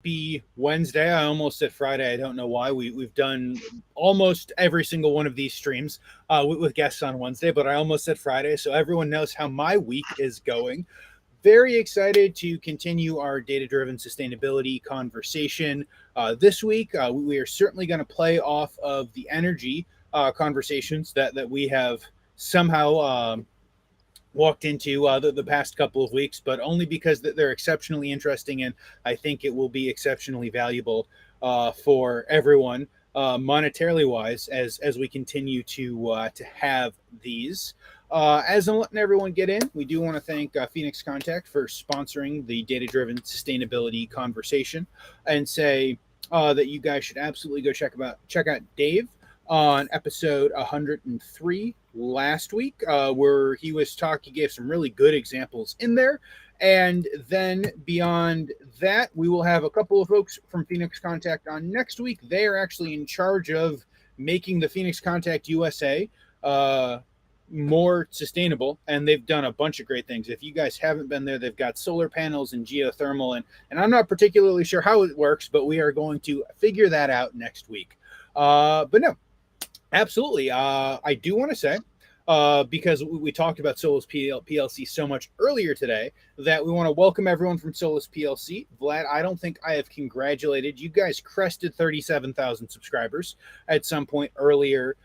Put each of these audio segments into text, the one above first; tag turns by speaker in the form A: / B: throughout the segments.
A: Happy Wednesday. I almost said Friday. I don't know why. We've done almost every single one of these streams with guests on Wednesday, but I almost said Friday. So everyone knows how my week is going. Very excited to continue our data-driven sustainability conversation this week. We are certainly going to play off of the energy conversations that we have somehow walked into the past couple of weeks, but only because they're exceptionally interesting, and I think it will be exceptionally valuable for everyone, monetarily wise, as we continue to have these. As I'm letting everyone get in, we do want to thank Phoenix Contact for sponsoring the data-driven sustainability conversation, and say that you guys should absolutely go check out Dave on episode 103 last week, where he gave some really good examples in there. And then beyond that, we will have a couple of folks from Phoenix Contact on next week. They are actually in charge of making the Phoenix Contact USA more sustainable, and they've done a bunch of great things. If you guys haven't been there, they've got solar panels and geothermal, and I'm not particularly sure how it works, but we are going to figure that out next week. But no, absolutely. I do want to say, because we talked about Solus PLC so much earlier today, that we want to welcome everyone from Solus PLC. Vlad, I don't think I have congratulated you guys. Crested 37,000 subscribers at some point earlier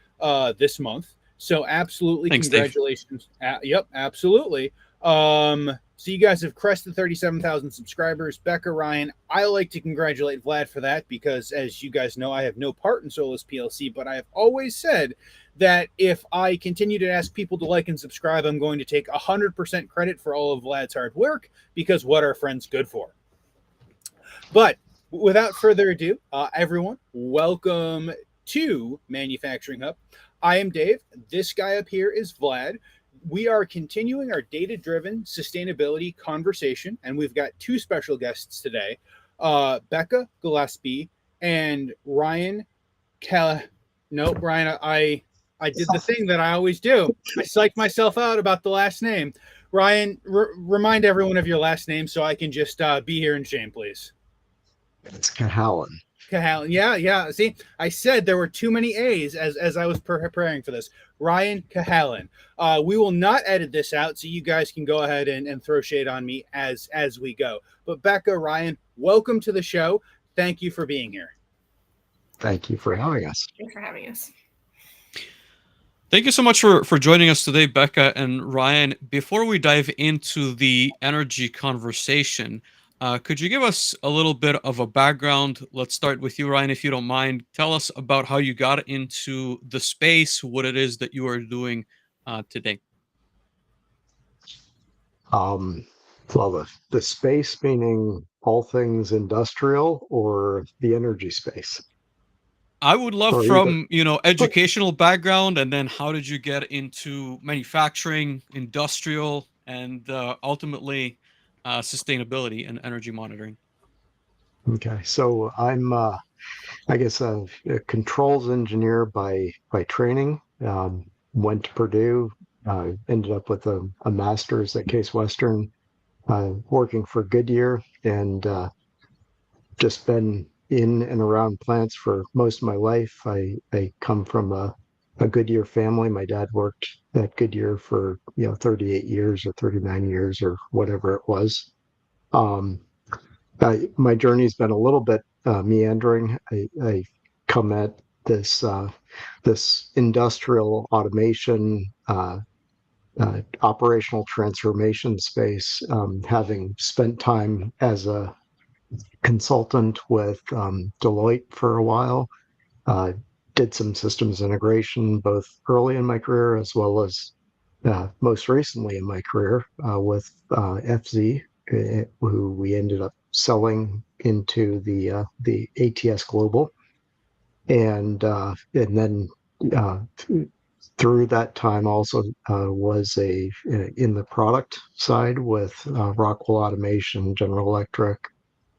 A: this month. So absolutely,
B: thanks,
A: congratulations. Yep, absolutely. So you guys have crested 37,000 subscribers. Becca, Ryan, I like to congratulate Vlad for that because, as you guys know, I have no part in Solus PLC, but I have always said that if I continue to ask people to like and subscribe, I'm going to take 100% credit for all of Vlad's hard work, because what are friends good for? But without further ado, everyone, welcome to Manufacturing Hub. I am Dave. This guy up here is Vlad. We are continuing our data-driven sustainability conversation, and we've got two special guests today, Becca Gillespie and Ryan Ryan, I did the thing that I always do. I psyched myself out about the last name. Ryan, remind everyone of your last name so I can just be here in shame, please.
C: It's Cahalane.
A: Cahalane. Yeah. See, I said there were too many A's as I was preparing for this. Ryan Cahalane. We will not edit this out, so you guys can go ahead and throw shade on me as we go. But Becca, Ryan, welcome to the show. Thank you for being here.
C: Thank you for having us.
D: Thanks for having us.
B: Thank you so much for joining us today, Becca and Ryan. Before we dive into the energy conversation, could you give us a little bit of a background? Let's start with you, Ryan, if you don't mind. Tell us about how you got into the space, what it is that you are doing today.
C: Well, the space meaning all things industrial, or the energy space?
B: I would love from, educational background, and then how did you get into manufacturing, industrial, and ultimately sustainability and energy monitoring?
C: Okay, so I'm, I guess, a controls engineer by training. Went to Purdue, ended up with a master's at Case Western, working for Goodyear, and just been in and around plants for most of my life. I come from a Goodyear family. My dad worked at Goodyear for 38 years or 39 years or whatever it was. My journey's been a little bit meandering. I come at this industrial automation, operational transformation space, having spent time as a consultant with Deloitte for a while. Did some systems integration both early in my career as well as most recently in my career with FZ, who we ended up selling into the ATS Global, and then through that time also was in the product side with Rockwell Automation, General Electric,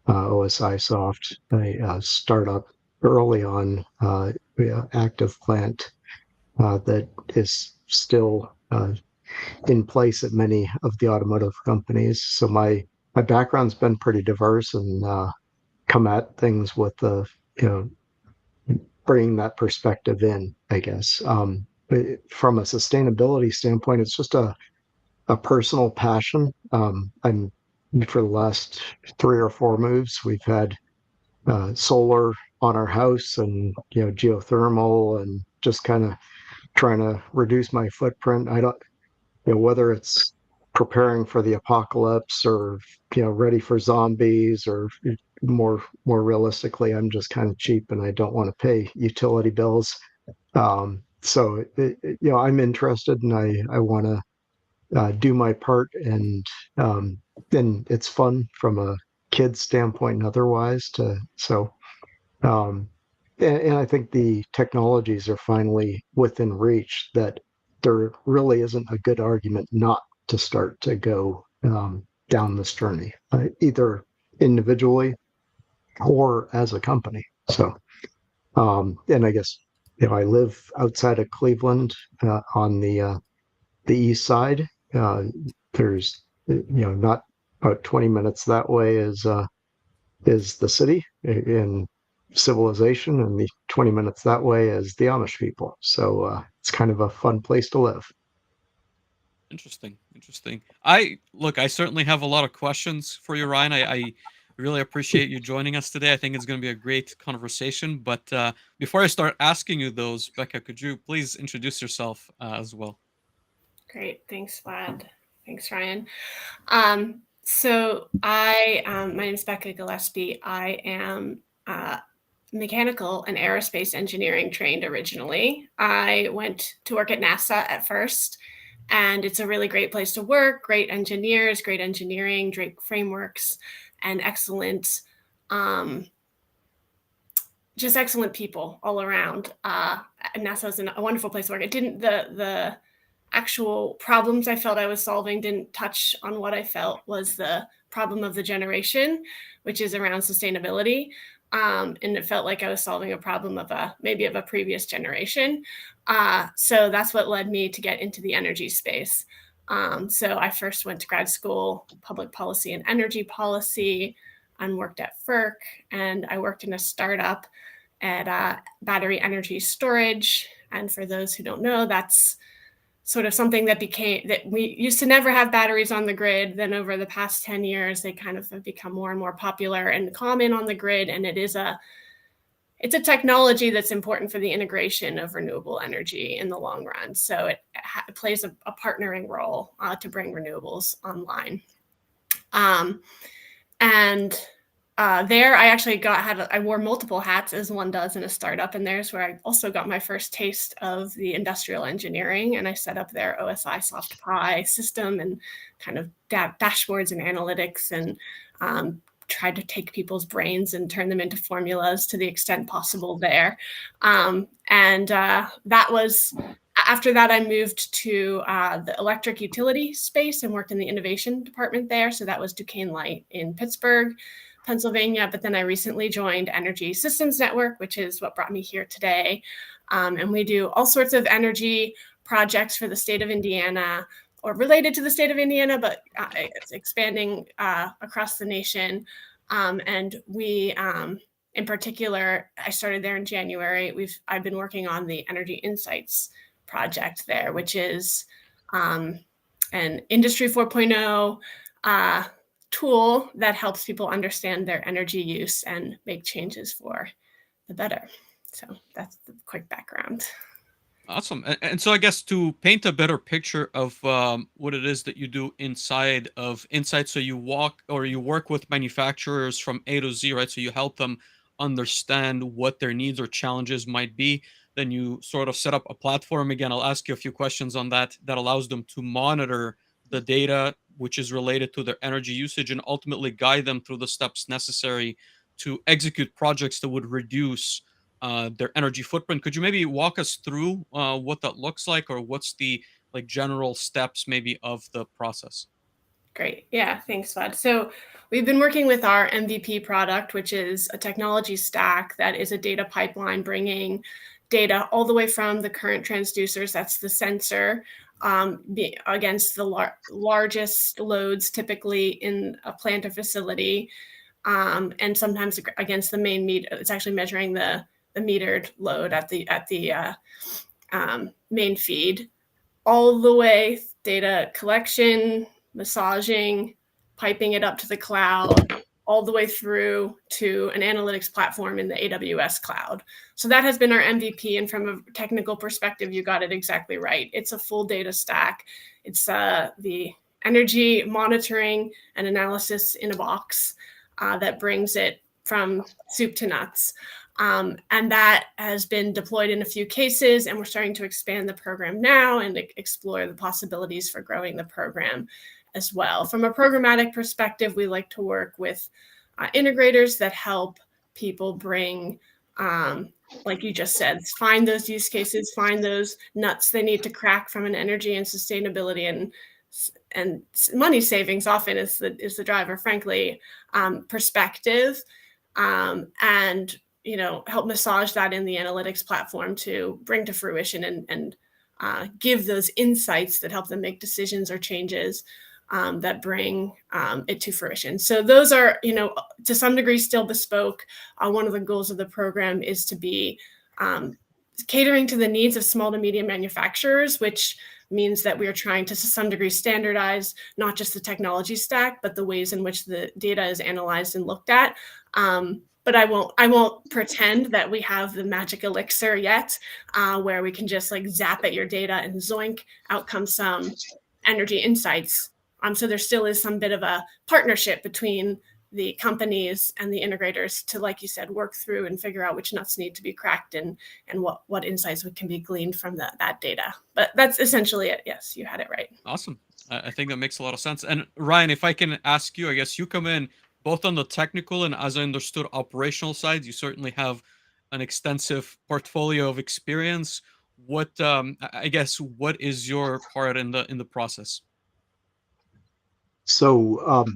C: OSI Soft, a startup early on, active plant that is still in place at many of the automotive companies. So my background's been pretty diverse, and come at things with the, bringing that perspective in, I guess. From a sustainability standpoint, it's just a personal passion. I'm for the last 3 or 4 moves, we've had solar on our house and geothermal and just kind of trying to reduce my footprint. I don't, whether it's preparing for the apocalypse or ready for zombies or more realistically, I'm just kind of cheap and I don't want to pay utility bills. So I'm interested and I want to do my part, and then it's fun from a kid's standpoint and otherwise to so um, and I think the technologies are finally within reach that there really isn't a good argument not to start to go down this journey, either individually or as a company. So, and I guess I live outside of Cleveland on the east side. There's not about 20 minutes that way is the city in civilization, and the 20 minutes that way is the Amish people. So it's kind of a fun place to live.
B: Interesting. Interesting. I certainly have a lot of questions for you, Ryan. I really appreciate you joining us today. I think it's going to be a great conversation. But before I start asking you those, Becca, could you please introduce yourself as well?
D: Great. Thanks, Vlad. Thanks, Ryan. So my name is Becca Gillespie. I am Mechanical and Aerospace Engineering trained originally. I went to work at NASA at first, and it's a really great place to work, great engineers, great engineering, great frameworks, and excellent, just excellent people all around. NASA was a wonderful place to work. It didn't, the actual problems I felt I was solving didn't touch on what I felt was the problem of the generation, which is around sustainability. And it felt like I was solving a problem of maybe a previous generation. So that's what led me to get into the energy space. So I first went to grad school, public policy and energy policy, and worked at FERC. And I worked in a startup at battery energy storage. And for those who don't know, that's sort of something that we used to never have batteries on the grid. Then over the past 10 years, they kind of have become more and more popular and common on the grid. And it's a technology that's important for the integration of renewable energy in the long run. So it plays a partnering role to bring renewables online. There I actually I wore multiple hats, as one does in a startup, and there's where I also got my first taste of the industrial engineering, and I set up their OSI soft PI system and kind of dashboards and analytics, and tried to take people's brains and turn them into formulas to the extent possible there. That was after that, I moved to the electric utility space and worked in the innovation department there. So that was Duquesne Light in Pittsburgh, Pennsylvania. But then I recently joined Energy Systems Network, which is what brought me here today. And we do all sorts of energy projects for the state of Indiana, or related to the state of Indiana, but it's expanding across the nation. And we, in particular, I started there in January. I've been working on the Energy Insights project there, which is an Industry 4.0 tool that helps people understand their energy use and make changes for the better. So that's the quick background.
B: Awesome. And so I guess to paint a better picture of what it is that you do inside of Insight, so you work with manufacturers from A to Z, right? So you help them understand what their needs or challenges might be. Then you sort of set up a platform. Again, I'll ask you a few questions on that allows them to monitor the data which is related to their energy usage and ultimately guide them through the steps necessary to execute projects that would reduce their energy footprint. Could you maybe walk us through what that looks like, or what's the general steps maybe of the process?
D: Great. Yeah, thanks, Vlad. So we've been working with our MVP product, which is a technology stack that is a data pipeline bringing data all the way from the current transducers, that's the sensor, against the largest loads typically in a plant or facility, and sometimes against the main meter. It's actually measuring the metered load at the main feed, all the way data collection, massaging, piping it up to the cloud, all the way through to an analytics platform in the AWS cloud. So that has been our MVP. And from a technical perspective, you got it exactly right. It's a full data stack. It's the energy monitoring and analysis in a box that brings it from soup to nuts. And that has been deployed in a few cases, and we're starting to expand the program now and explore the possibilities for growing the program as well. From a programmatic perspective, we like to work with integrators that help people bring, like you just said, find those use cases, find those nuts they need to crack from an energy and sustainability and money savings often is the driver, frankly, perspective, and help massage that in the analytics platform to bring to fruition and give those insights that help them make decisions or changes that bring it to fruition. So those are, to some degree still bespoke. One of the goals of the program is to be catering to the needs of small to medium manufacturers, which means that we are trying to some degree standardize not just the technology stack, but the ways in which the data is analyzed and looked at. But I won't pretend that we have the magic elixir yet, where we can just like zap at your data and zoink, out comes some energy insights. So there still is some bit of a partnership between the companies and the integrators to, like you said, work through and figure out which nuts need to be cracked and what insights can be gleaned from that data. But that's essentially it. Yes, you had it right.
B: Awesome. I think that makes a lot of sense. And Ryan, if I can ask you, I guess you come in both on the technical and, as I understood, operational side. You certainly have an extensive portfolio of experience. What what is your part in the process?
C: So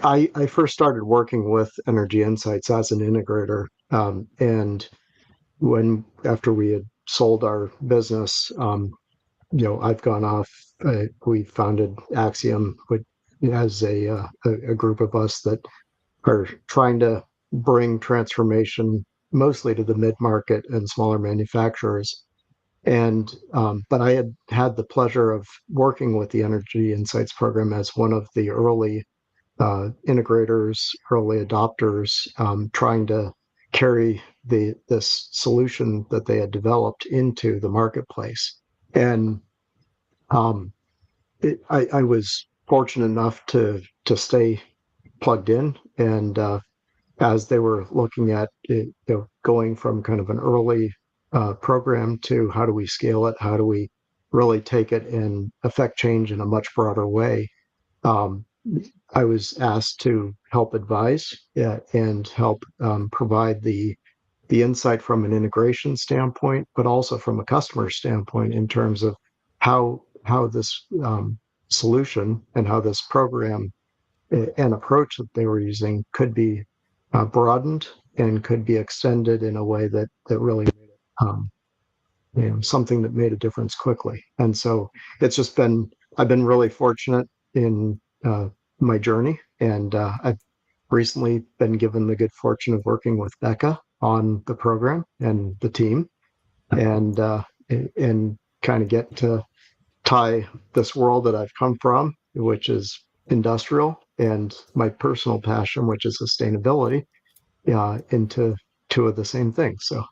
C: I first started working with Energy Insights as an integrator, and after we had sold our business, I've gone off. We founded Axiom, which has a group of us that are trying to bring transformation mostly to the mid-market and smaller manufacturers. And but I had the pleasure of working with the Energy Insights program as one of the early integrators, early adopters, trying to carry this solution that they had developed into the marketplace. And I was fortunate enough to stay plugged in, and as they were looking at going from kind of an early program to how do we scale it, how do we really take it and affect change in a much broader way, I was asked to help advise and help provide the insight from an integration standpoint, but also from a customer standpoint in terms of how this solution and how this program and approach that they were using could be broadened and could be extended in a way that really made it something that made a difference quickly. And so it's just I've been really fortunate in my journey, and I've recently been given the good fortune of working with Becca on the program and the team, and kind of get to tie this world that I've come from, which is industrial, and my personal passion, which is sustainability, into two of the same things. So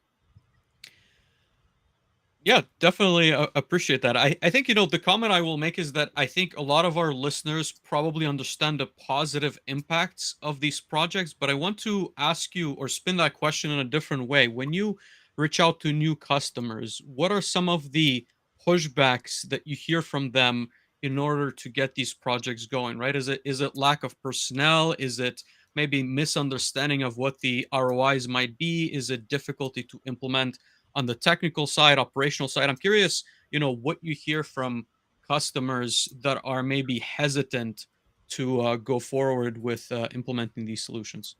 B: yeah, definitely appreciate that. I think, the comment I will make is that I think a lot of our listeners probably understand the positive impacts of these projects, but I want to ask you or spin that question in a different way. When you reach out to new customers, what are some of the pushbacks that you hear from them in order to get these projects going, right? Is it lack of personnel? Is it maybe misunderstanding of what the ROIs might be? Is it difficulty to implement on the technical side, operational side? I'm curious, what you hear from customers that are maybe hesitant to go forward with implementing these solutions.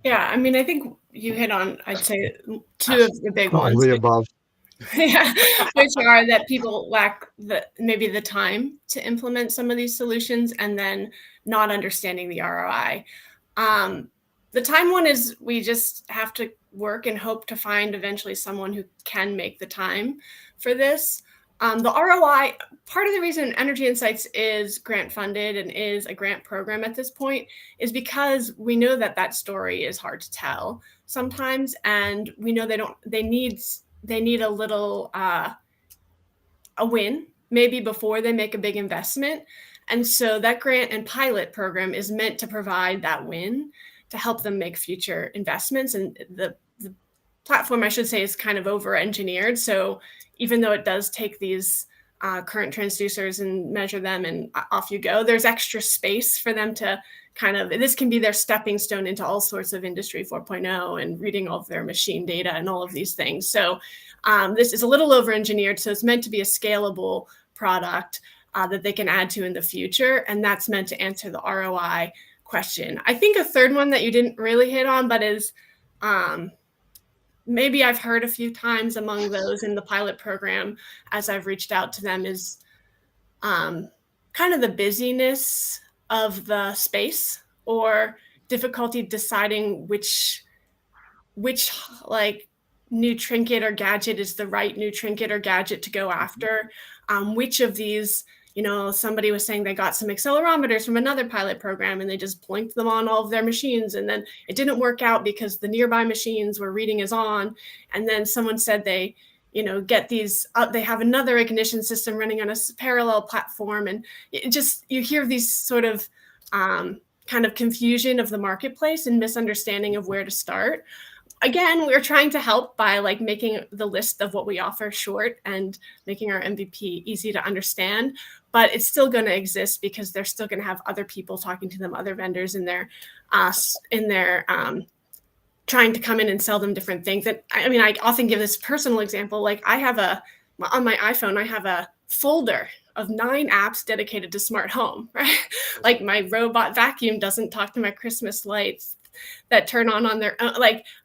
D: Yeah, I mean, I think you hit on, I'd say, two of the big ones.
C: all the above.
D: Yeah, which are that people lack maybe the time to implement some of these solutions, and then not understanding the ROI. The time one is we just have to work and hope to find eventually someone who can make the time for this. The ROI, part of the reason Energy Insights is grant funded and is a grant program at this point is because we know that that story is hard to tell sometimes, and we know they need a little a win maybe before they make a big investment. And so that grant and pilot program is meant to provide that win to help them make future investments. And the platform, I should say, is kind of over-engineered. So even though it does take these current transducers and measure them and off you go, there's extra space for them to this can be their stepping stone into all sorts of Industry 4.0 and reading all of their machine data and all of these things. So this is a little over-engineered. So it's meant to be a scalable product that they can add to in the future. And that's meant to answer the ROI question. I think a third one that you didn't really hit on, but is maybe I've heard a few times among those in the pilot program as I've reached out to them is kind of the busyness of the space or difficulty deciding which like new trinket or gadget is the right new trinket or gadget to go after. Which of these, somebody was saying they got some accelerometers from another pilot program and they just blinked them on all of their machines. And then it didn't work out because the nearby machines were reading as on. And then someone said they, get these, they have another ignition system running on a parallel platform. And you hear these sort of kind of confusion of the marketplace and misunderstanding of where to start. Again, we're trying to help by making the list of what we offer short and making our MVP easy to understand, but it's still going to exist because they're still going to have other people talking to them, other vendors in their trying to come in and sell them different things. And I often give this personal example. I have on my iPhone, I have a folder of 9 apps dedicated to smart home, right? Like my robot vacuum doesn't talk to my Christmas lights that turn on their own.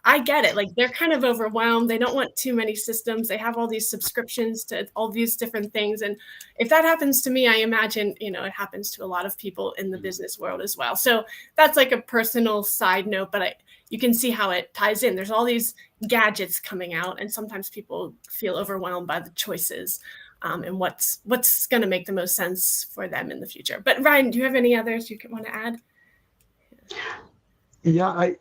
D: I get it. They're kind of overwhelmed. They don't want too many systems. They have all these subscriptions to all these different things. And if that happens to me, I imagine, it happens to a lot of people in the business world as well. So that's a personal side note, but you can see how it ties in. There's all these gadgets coming out, and sometimes people feel overwhelmed by the choices and what's going to make the most sense for them in the future. But Ryan, do you have any others you want to add?
C: Yeah,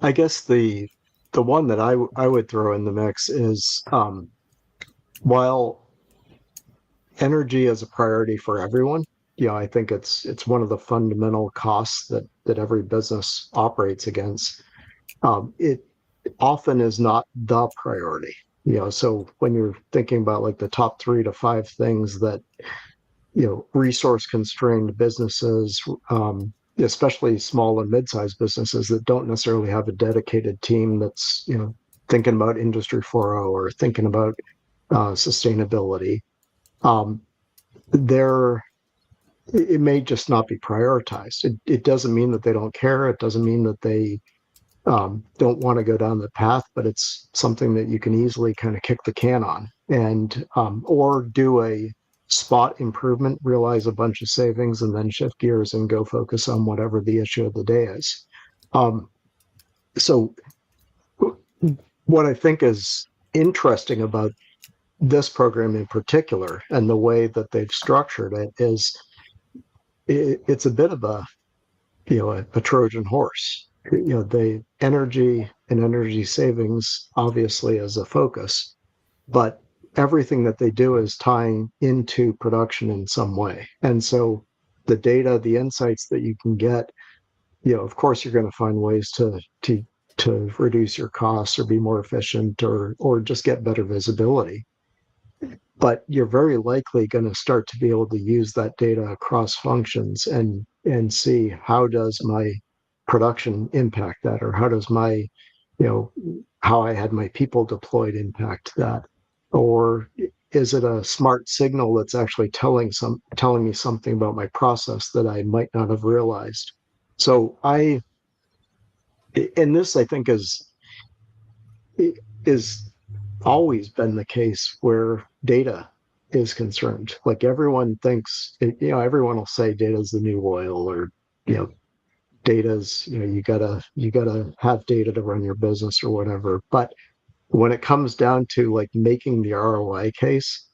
C: I guess the one that I would throw in the mix is while energy is a priority for everyone, I think it's one of the fundamental costs that every business operates against. It often is not the priority. So when you're thinking about the top 3 to 5 things that resource constrained businesses, especially small and mid-sized businesses that don't necessarily have a dedicated team that's thinking about Industry 4.0 or thinking about sustainability, it may just not be prioritized. It doesn't mean that they don't care. It doesn't mean that they don't want to go down the path, but it's something that you can easily kind of kick the can on and or do a spot improvement, realize a bunch of savings, and then shift gears and go focus on whatever the issue of the day is. So what I think is interesting about this program in particular and the way that they've structured it is it's a bit of a Trojan horse. The energy and energy savings obviously is a focus, but everything that they do is tying into production in some way. And so the data, the insights that you can get, of course, you're going to find ways to reduce your costs or be more efficient or just get better visibility. But you're very likely going to start to be able to use that data across functions and see how does my production impact that, or how does my, how I had my people deployed impact that, or is it a smart signal that's actually telling me something about my process that I might not have realized. So this I think is always been the case where data is concerned. Like everyone thinks, everyone will say data is the new oil, or data's, you gotta have data to run your business or whatever. But when it comes down to like making the ROI case,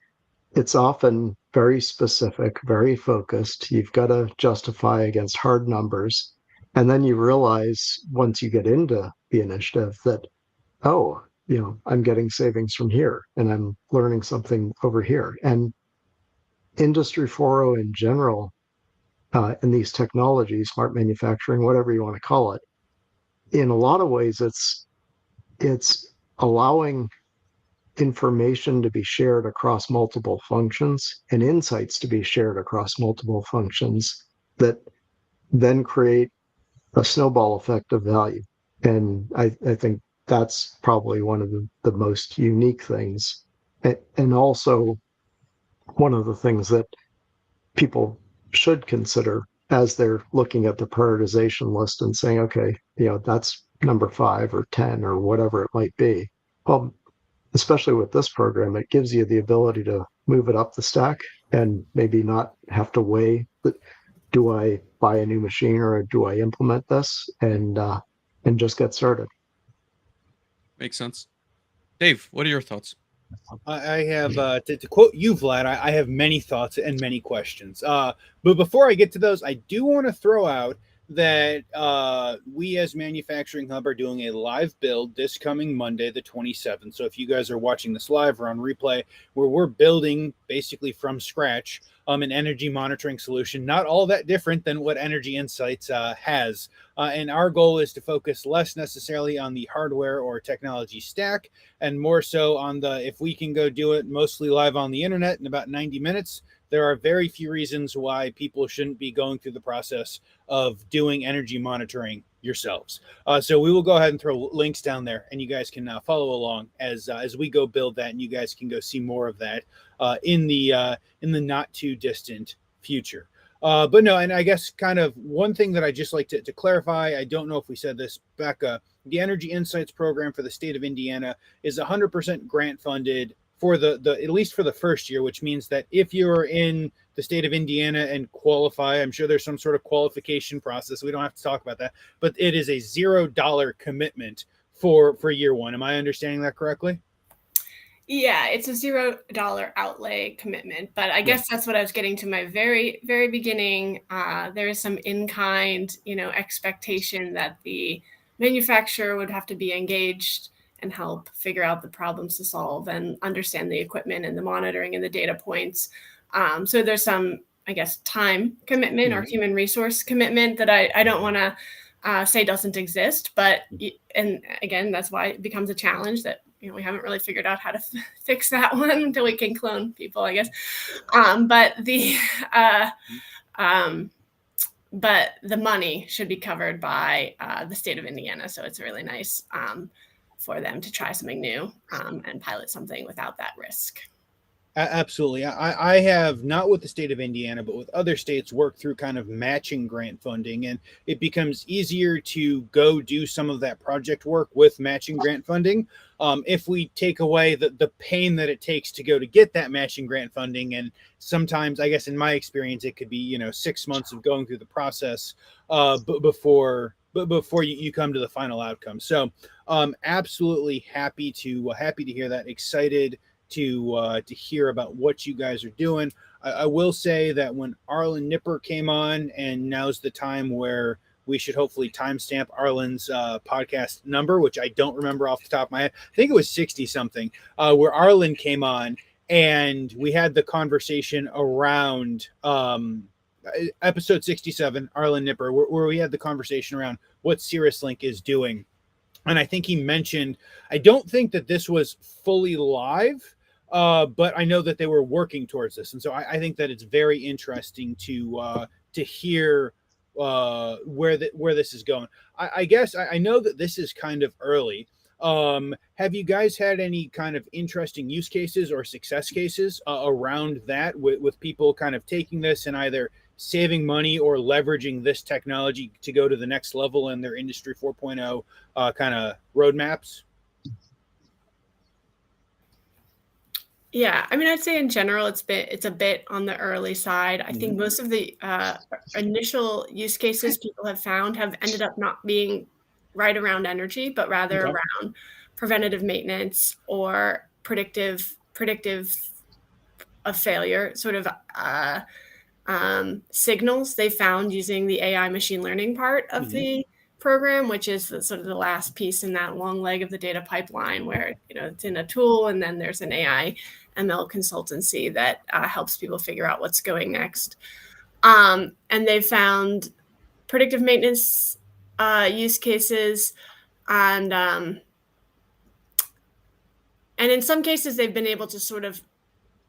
C: it's often very specific, very focused. You've got to justify against hard numbers. And then you realize once you get into the initiative that, oh, I'm getting savings from here and I'm learning something over here. And Industry 4.0 in general, in these technologies, smart manufacturing, whatever you want to call it, in a lot of ways, it's allowing information to be shared across multiple functions and insights to be shared across multiple functions that then create a snowball effect of value. And I think that's probably one of the most unique things. And also one of the things that people should consider as they're looking at the prioritization list and saying, okay, that's number 5 or 10 or whatever it might be. Well, especially with this program, it gives you the ability to move it up the stack and maybe not have to weigh that. Do I buy a new machine or do I implement this and just get started?
B: Makes sense. Dave, what are your thoughts?
A: I have, to quote you, Vlad, I have many thoughts and many questions. But before I get to those, I do want to throw out that we as Manufacturing Hub are doing a live build this coming Monday, the 27th. So if you guys are watching this live or on replay, where we're building basically from scratch an energy monitoring solution, not all that different than what Energy Insights has. And our goal is to focus less necessarily on the hardware or technology stack and more so on if we can go do it mostly live on the internet in about 90 minutes, there are very few reasons why people shouldn't be going through the process of doing energy monitoring yourselves. So we will go ahead and throw links down there, and you guys can follow along as we go build that, and you guys can go see more of that in the not too distant future. But no, and I guess kind of one thing that I just like to clarify, I don't know if we said this, Becca, the Energy Insights program for the state of Indiana is 100% grant funded for the at least for the first year, which means that if you're in the state of Indiana and qualify, I'm sure there's some sort of qualification process. We don't have to talk about that, but it is a $0 commitment for year one. Am I understanding that correctly?
D: Yeah, it's a $0 outlay commitment, but I guess that's what I was getting to my very, very beginning. There is some in-kind, expectation that the manufacturer would have to be engaged and help figure out the problems to solve and understand the equipment and the monitoring and the data points. So there's some, I guess, time commitment or human resource commitment that I don't want to say doesn't exist, but and again, that's why it becomes a challenge that we haven't really figured out how to fix that one until we can clone people, I guess. But the money should be covered by the state of Indiana, so it's really nice for them to try something new and pilot something without that risk.
A: Absolutely. I have, not with the state of Indiana, but with other states, worked through kind of matching grant funding, and it becomes easier to go do some of that project work with matching grant funding. If we take away the pain that it takes to go to get that matching grant funding, and sometimes, I guess in my experience, it could be 6 months of going through the process before you come to the final outcome. So absolutely happy to hear that. Excited to hear about what you guys are doing. I will say that when Arlen Nipper came on, and now's the time where we should hopefully timestamp Arlen's podcast number, which I don't remember off the top of my head. I think it was 60 something, where Arlen came on and we had the conversation around episode 67, Arlen Nipper, where we had the conversation around what Cirrus Link is doing. And I think he mentioned, I don't think that this was fully live, but I know that they were working towards this. And so I think that it's very interesting to hear where this is going. I guess I know that this is kind of early. Have you guys had any kind of interesting use cases or success cases around that with people kind of taking this and either saving money or leveraging this technology to go to the next level in their Industry 4.0 kind of roadmaps?
D: Yeah, I mean, I'd say in general, it's a bit on the early side. I think most of the initial use cases people have found have ended up not being right around energy, but rather
A: Okay.
D: around preventative maintenance or predictive of failure, sort of signals they found using the AI machine learning part of the program, which is sort of the last piece in that long leg of the data pipeline, where it's in a tool, and then there's an AI ML consultancy that helps people figure out what's going next. And they found predictive maintenance use cases, and in some cases they've been able to sort of,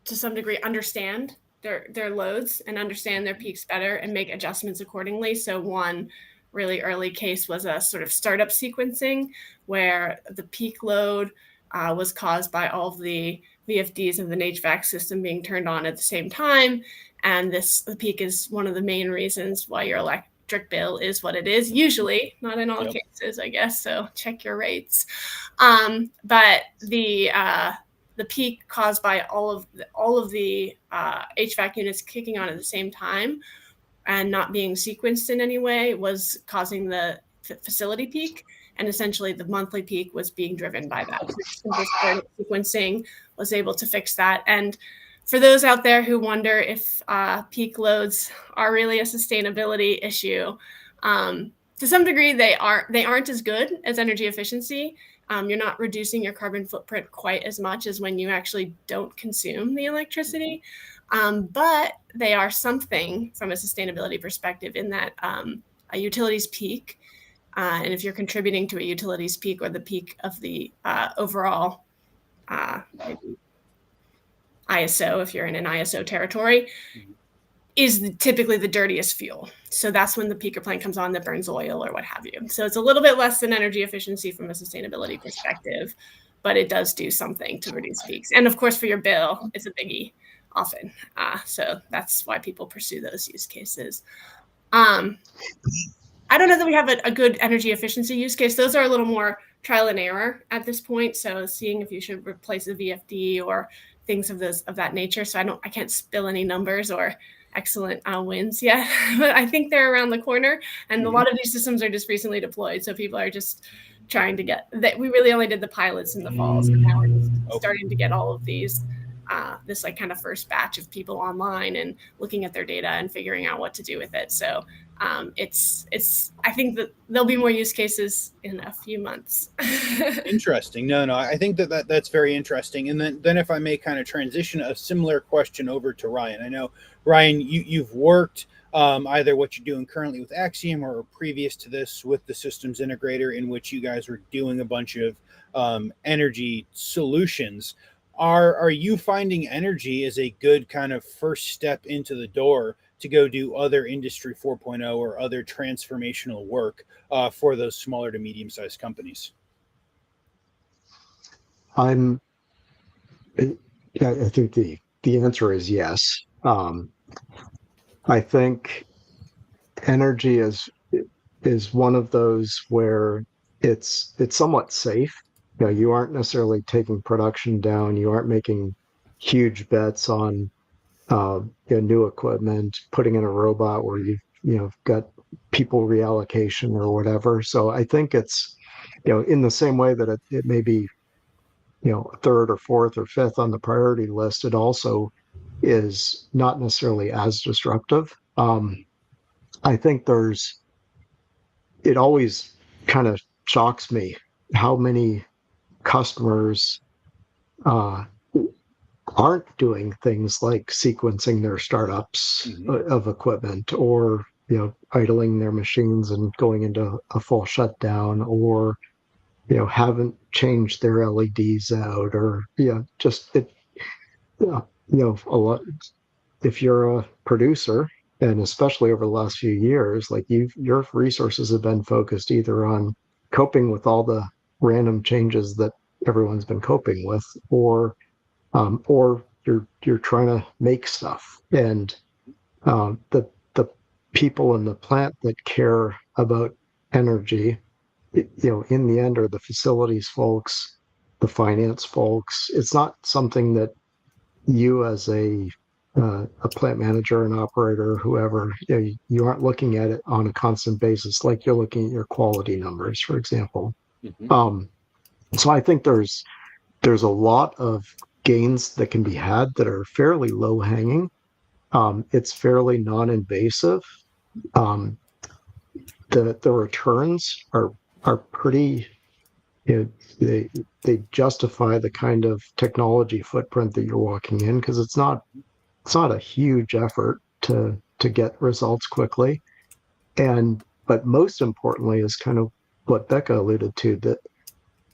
D: to some degree, understand their loads and understand their peaks better and make adjustments accordingly. So one really early case was a sort of startup sequencing where the peak load was caused by all of the VFDs of the HVAC system being turned on at the same time. And the peak is one of the main reasons why your electric bill is what it is, usually, not in all cases, I guess. So check your rates. But the peak caused by all of the HVAC units kicking on at the same time and not being sequenced in any way was causing the facility peak. And essentially the monthly peak was being driven by that. So simple startup sequencing was able to fix that. And for those out there who wonder if peak loads are really a sustainability issue, to some degree they aren't as good as energy efficiency. You're not reducing your carbon footprint quite as much as when you actually don't consume the electricity. But they are something from a sustainability perspective, in that a utilities peak, and if you're contributing to a utilities peak or the peak of the overall ISO, if you're in an ISO territory, is typically the dirtiest fuel. So that's when the peaker plant comes on that burns oil or what have you. So it's a little bit less than energy efficiency from a sustainability perspective, but it does do something to reduce peaks. And of course, for your bill, it's a biggie often. So that's why people pursue those use cases. I don't know that we have a good energy efficiency use case. Those are a little more trial and error at this point. So seeing if you should replace a VFD or things of that nature. So I can't spill any numbers or excellent wins yet, but I think they're around the corner. And a lot of these systems are just recently deployed. So people are just trying to get that. We really only did the pilots in the fall. So now we're just starting to get all of these, this like kind of first batch of people online and looking at their data and figuring out what to do with it. So I think that there'll be more use cases in a few months.
A: Interesting. No, I think that's very interesting. And then if I may kind of transition a similar question over to Ryan. I know, Ryan, you've worked either what you're doing currently with Axiom or previous to this with the systems integrator, in which you guys were doing a bunch of energy solutions. Are you finding energy as a good kind of first step into the door to go do other Industry 4.0 or other transformational work for those smaller to medium-sized companies?
C: I think the answer is yes. I think energy is one of those where it's somewhat safe. You aren't necessarily taking production down. You aren't making huge bets on new equipment, putting in a robot where you've got people reallocation or whatever. So I think it's in the same way that it may be third or fourth or fifth on the priority list, it also is not necessarily as disruptive. I think it always kind of shocks me how many customers aren't doing things like sequencing their startups of equipment, or idling their machines and going into a full shutdown, or haven't changed their LEDs out, or just it a lot. If you're a producer, and especially over the last few years, like your resources have been focused either on coping with all the random changes that everyone's been coping with, or you're trying to make stuff. And the people in the plant that care about energy, in the end, are the facilities folks, the finance folks. It's not something that you as a plant manager, an operator, whoever, you aren't looking at it on a constant basis like you're looking at your quality numbers, for example. So I think there's a lot of gains that can be had that are fairly low hanging. It's fairly non-invasive. Um, the returns are pretty, they justify the kind of technology footprint that you're walking in, because it's not a huge effort to get results quickly. But most importantly is kind of what Becca alluded to, that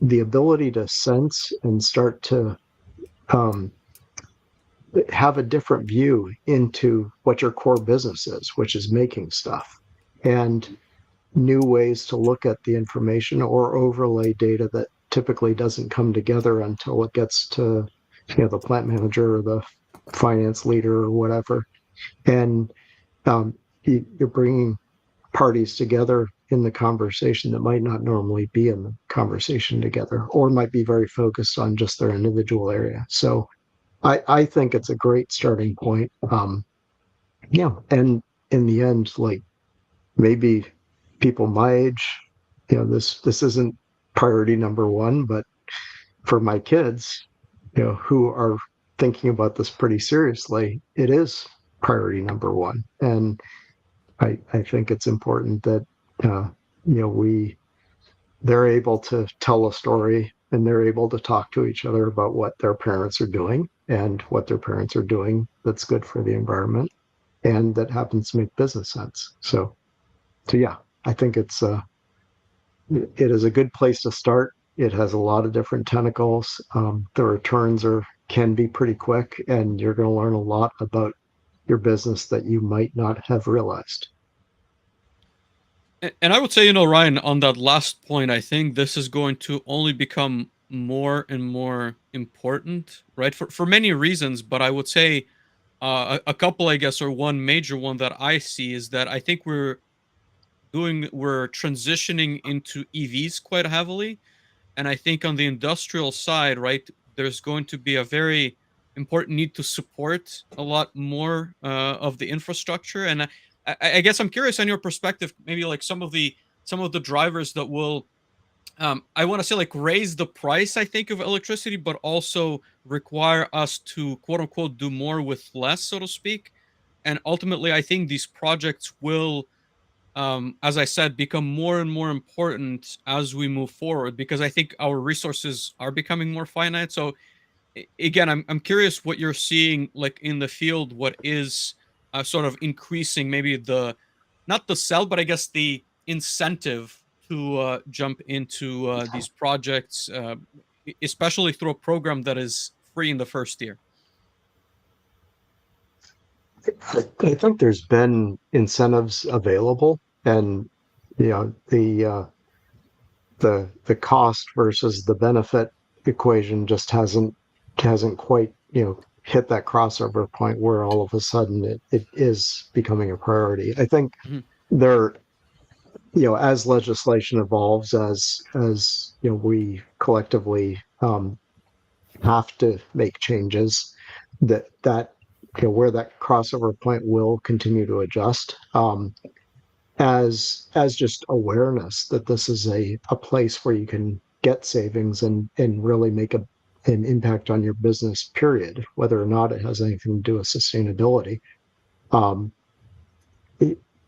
C: the ability to sense and start to um, have a different view into what your core business is, which is making stuff, and new ways to look at the information or overlay data that typically doesn't come together until it gets to the plant manager or the finance leader or whatever. And you're bringing parties together in the conversation that might not normally be in the conversation together, or might be very focused on just their individual area. So I think it's a great starting point. And in the end, like, maybe people my age, this isn't priority number one, but for my kids, who are thinking about this pretty seriously, it is priority number one. And I think it's important that they're able to tell a story, and they're able to talk to each other about what their parents are doing and what their parents are doing that's good for the environment and that happens to make business sense. So yeah, I think it is a good place to start. It has a lot of different tentacles. The returns can be pretty quick, and you're going to learn a lot about your business that you might not have realized.
B: And I would say, Ryan, on that last point, I think this is going to only become more and more important, right? For many reasons, but I would say a couple, I guess, or one major one that I see is that I think we're transitioning into EVs quite heavily. And I think on the industrial side, right, there's going to be a very important need to support a lot more of the infrastructure. And I guess I'm curious on your perspective, maybe like some of the drivers that will, I want to say, like, raise the price, I think, of electricity, but also require us to, quote unquote, do more with less, so to speak. And ultimately, I think these projects will, as I said, become more and more important as we move forward, because I think our resources are becoming more finite. So again, I'm curious what you're seeing, like, in the field. What is sort of increasing maybe not the sell, but I guess the incentive to jump into these projects, especially through a program that is free in the first year.
C: I think there's been incentives available, and the cost versus the benefit equation just hasn't quite hit that crossover point where all of a sudden it is becoming a priority. I think there, as legislation evolves, as we collectively have to make changes, that where that crossover point will continue to adjust, as just awareness that this is a place where you can get savings and really make an impact on your business, period, whether or not it has anything to do with sustainability.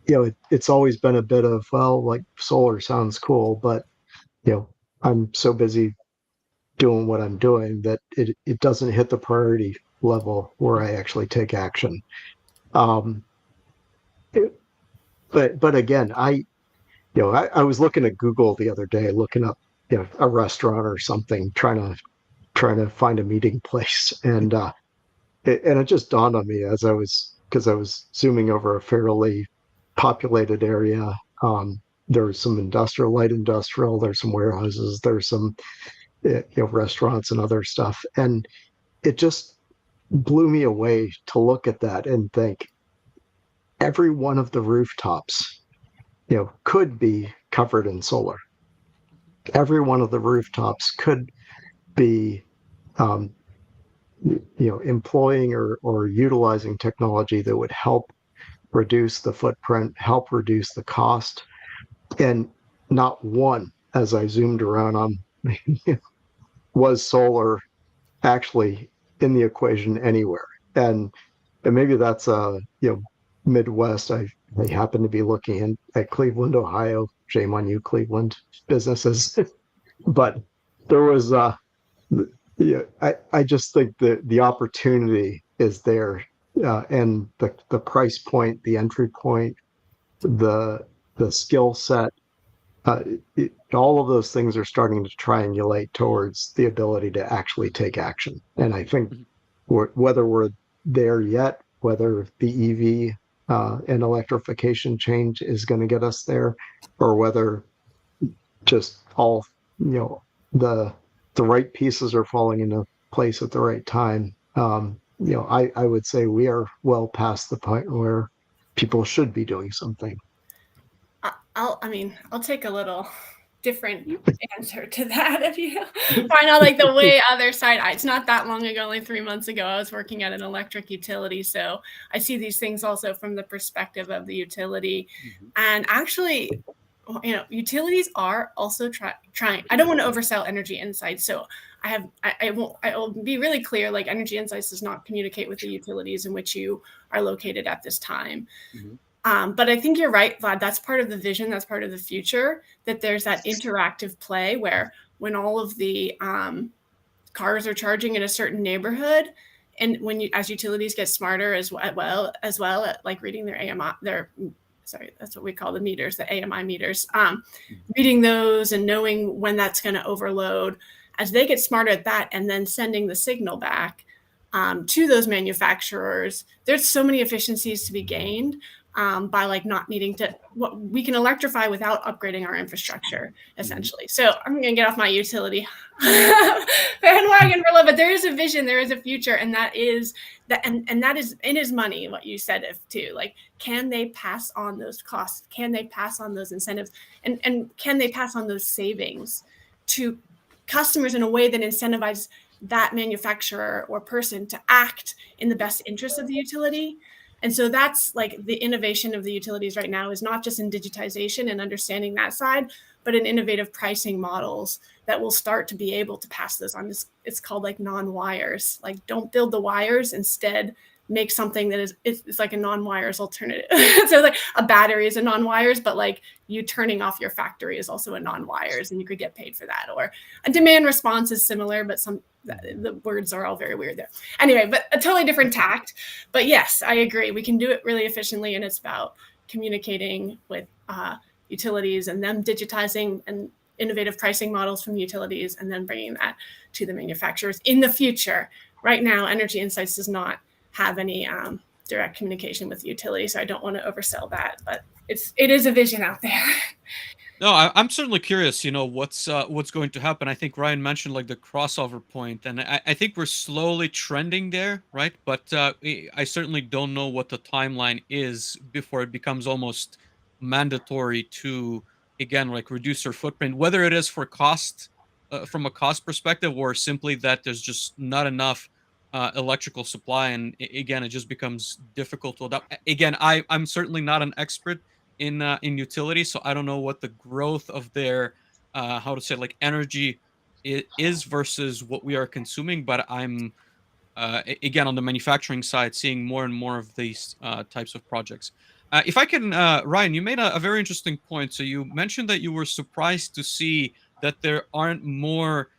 C: It's always been a bit of, well, like, solar sounds cool, but I'm so busy doing what I'm doing that it doesn't hit the priority level where I actually take action. But again, I was looking at Google the other day, looking up a restaurant or something, trying to find a meeting place, and it just dawned on me because I was zooming over a fairly populated area. There's some light industrial, there's some warehouses, there's some restaurants and other stuff, and it just blew me away to look at that and think every one of the rooftops could be covered in solar. Every one of the rooftops could be employing or utilizing technology that would help reduce the footprint, help reduce the cost. And not one, as I zoomed around on, was solar actually in the equation anywhere. And maybe that's Midwest. I happen to be looking at Cleveland, Ohio. Shame on you, Cleveland businesses. But there was I just think that the opportunity is there, and the price point, the entry point, the skill set, uh, all of those things are starting to triangulate towards the ability to actually take action. And I think whether we're there yet, whether the EV and electrification change is going to get us there, or whether just all the right pieces are falling into place at the right time. I would say we are well past the point where people should be doing something.
D: I'll take a little different answer to that if you find out like the way other side. It's not that long ago, only 3 months ago, I was working at an electric utility, so I see these things also from the perspective of the utility. And actually, utilities are also trying. I don't want to oversell Energy Insights, so I will be really clear. Like, Energy Insights does not communicate with the utilities in which you are located at this time. But I think you're right, Vlad. That's part of the vision. That's part of the future, that there's that interactive play where when all of the cars are charging in a certain neighborhood, and when as utilities get smarter as well at like reading their that's what we call the meters, the AMI meters, reading those and knowing when that's going to overload, as they get smarter at that and then sending the signal back to those manufacturers, there's so many efficiencies to be gained by like not needing to, we can electrify without upgrading our infrastructure, essentially. So I'm going to get off my utility bandwagon for a little bit. There is a vision, there is a future, and that is that, and that is in his money, what you said too. Like, can they pass on those costs? Can they pass on those incentives? And can they pass on those savings to customers in a way that incentivizes that manufacturer or person to act in the best interest of the utility? And so that's like the innovation of the utilities right now, is not just in digitization and understanding that side, but in innovative pricing models that will start to be able to pass those on. It's called like non-wires. Like, don't build the wires, instead make something that is, it's like a non-wires alternative. So like a battery is a non-wires, but like you turning off your factory is also a non-wires, and you could get paid for that. Or a demand response is similar, but the words are all very weird there. Anyway, but a totally different tact. But yes, I agree. We can do it really efficiently, and it's about communicating with utilities and them digitizing and innovative pricing models from the utilities, and then bringing that to the manufacturers in the future. Right now, Energy Insights does not have any direct communication with the utility, so I don't want to oversell that, but it is a vision out there.
B: No, I'm certainly curious, what's going to happen. I think Ryan mentioned like the crossover point, and I think we're slowly trending there, right? But I certainly don't know what the timeline is before it becomes almost mandatory to, again, like reduce our footprint, whether it is for cost, from a cost perspective, or simply that there's just not enough electrical supply, and again, it just becomes difficult to adopt. Again, I'm certainly not an expert in utility, so I don't know what the growth of their how to say, like, energy is versus what we are consuming, but I'm again, on the manufacturing side, seeing more and more of these types of projects. If I can, Ryan, you made a very interesting point. So you mentioned that you were surprised to see that there aren't more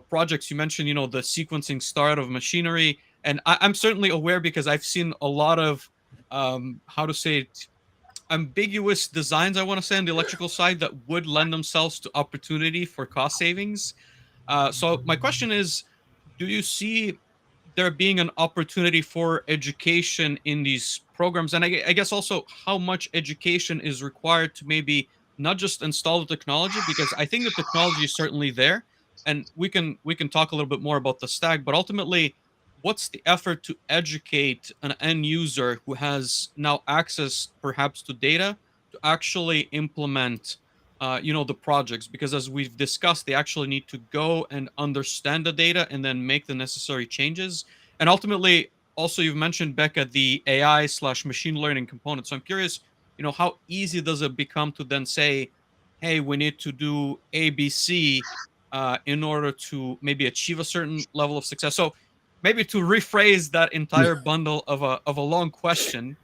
B: projects. You mentioned, the sequencing start of machinery, and I'm certainly aware, because I've seen a lot of how to say it, ambiguous designs, I want to say, on the electrical side that would lend themselves to opportunity for cost savings. So my question is, do you see there being an opportunity for education in these programs? And I guess also how much education is required to maybe not just install the technology, because I think the technology is certainly there, and we can talk a little bit more about the stack, but ultimately, what's the effort to educate an end user who has now access perhaps to data to actually implement the projects? Because as we've discussed, they actually need to go and understand the data and then make the necessary changes. And ultimately, also you've mentioned, Becca, the AI/machine learning component. So I'm curious, how easy does it become to then say, hey, we need to do ABC in order to maybe achieve a certain level of success? So maybe to rephrase that entire bundle of a long question,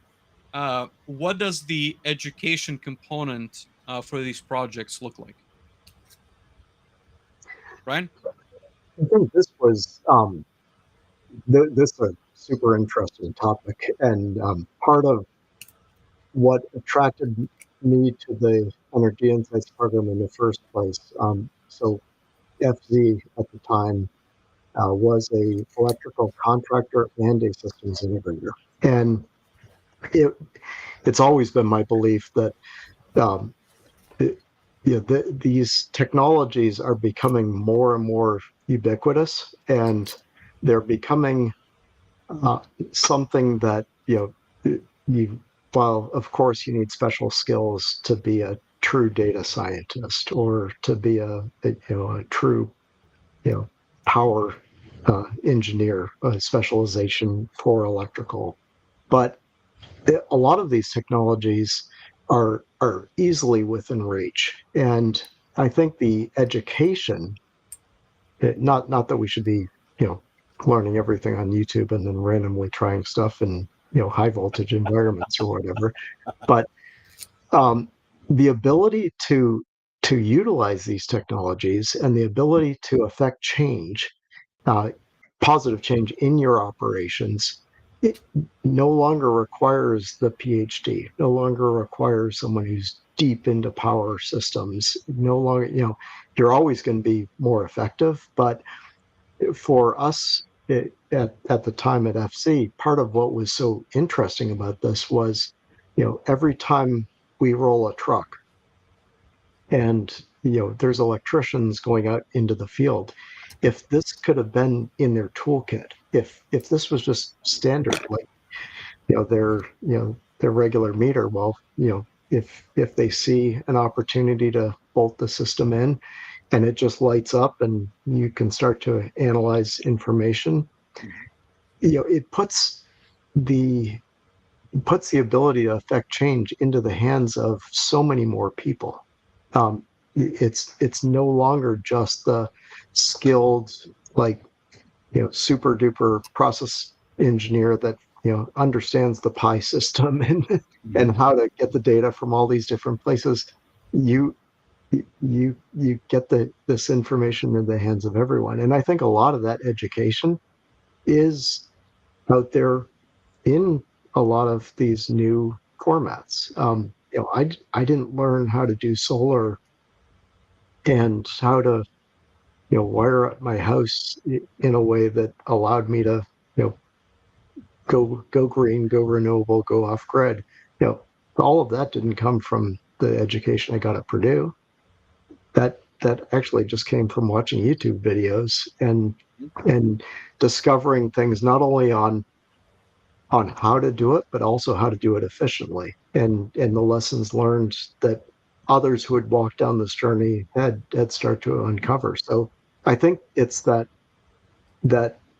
B: what does the education component for these projects look like? Ryan?
C: I think this was this is a super interesting topic, and part of what attracted me to the Energy Insights program in the first place. So FZ at the time was a electrical contractor and a systems integrator, and it's always been my belief that um, these technologies are becoming more and more ubiquitous, and they're becoming something that you while of course you need special skills to be a true data scientist or to be a true power engineer, a specialization for electrical, but a lot of these technologies are easily within reach, and I think the education, not that we should be learning everything on YouTube and then randomly trying stuff in high voltage environments or whatever, but the ability to utilize these technologies and the ability to affect change, positive change in your operations, it no longer requires the PhD, no longer requires someone who's deep into power systems. No longer, you're always going to be more effective. But for us at the time at FC, part of what was so interesting about this was, every time we roll a truck and there's electricians going out into the field, if this could have been in their toolkit, if this was just standard, like their regular meter, well, if they see an opportunity to bolt the system in and it just lights up and you can start to analyze information, it puts the ability to affect change into the hands of so many more people. It's no longer just the skilled, like, super duper process engineer that understands the pi system and how to get the data from all these different places. You get this information in the hands of everyone, and I think a lot of that education is out there in a lot of these new formats. I didn't learn how to do solar and how to wire up my house in a way that allowed me to go green, go renewable, go off grid. All of that didn't come from the education I got at Purdue. That actually just came from watching YouTube videos and discovering things not only on how to do it, but also how to do it efficiently, and the lessons learned that others who had walked down this journey had started to uncover. So I think it's that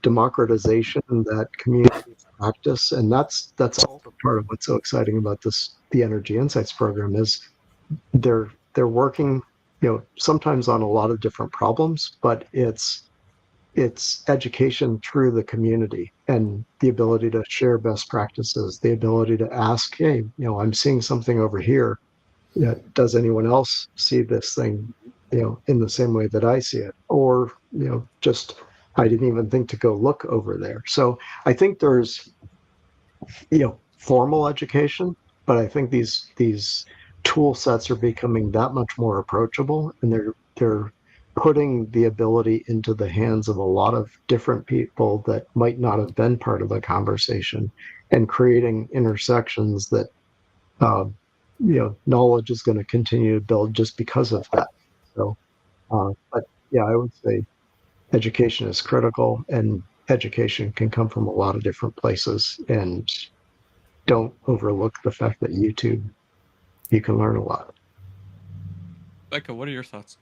C: democratization, that community practice, and that's also part of what's so exciting about the Energy Insights program is they're working, sometimes on a lot of different problems, but it's education through the community and the ability to share best practices, the ability to ask, hey, I'm seeing something over here. Does anyone else see this thing, in the same way that I see it? Or, just, I didn't even think to go look over there. So I think there's, formal education, but I think these tool sets are becoming that much more approachable, and they're putting the ability into the hands of a lot of different people that might not have been part of the conversation, and creating intersections that knowledge is going to continue to build just because of that. So but yeah, I would say education is critical, and education can come from a lot of different places, and don't overlook the fact that you can learn a lot.
B: Becca, what are your thoughts?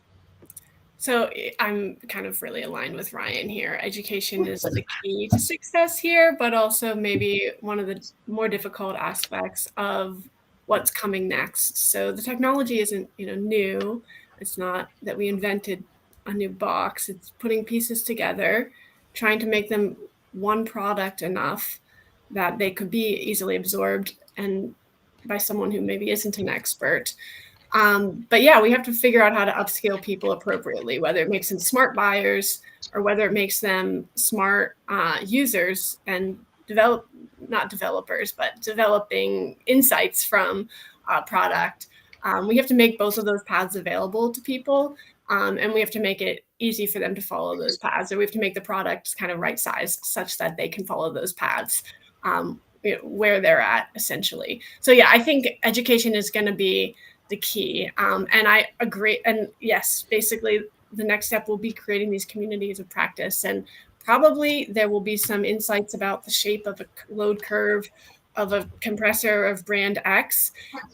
D: So I'm kind of really aligned with Ryan here. Education is the key to success here, but also maybe one of the more difficult aspects of what's coming next. So the technology isn't, new. It's not that we invented a new box. It's putting pieces together, trying to make them one product enough that they could be easily absorbed and by someone who maybe isn't an expert. But yeah, we have to figure out how to upscale people appropriately, whether it makes them smart buyers or whether it makes them smart users and not developers, but developing insights from a product. We have to make both of those paths available to people, and we have to make it easy for them to follow those paths, or we have to make the product kind of right sized such that they can follow those paths where they're at, essentially. So yeah, I think education is going to be the key. And I agree. And yes, basically the next step will be creating these communities of practice. And probably there will be some insights about the shape of a load curve of a compressor of brand X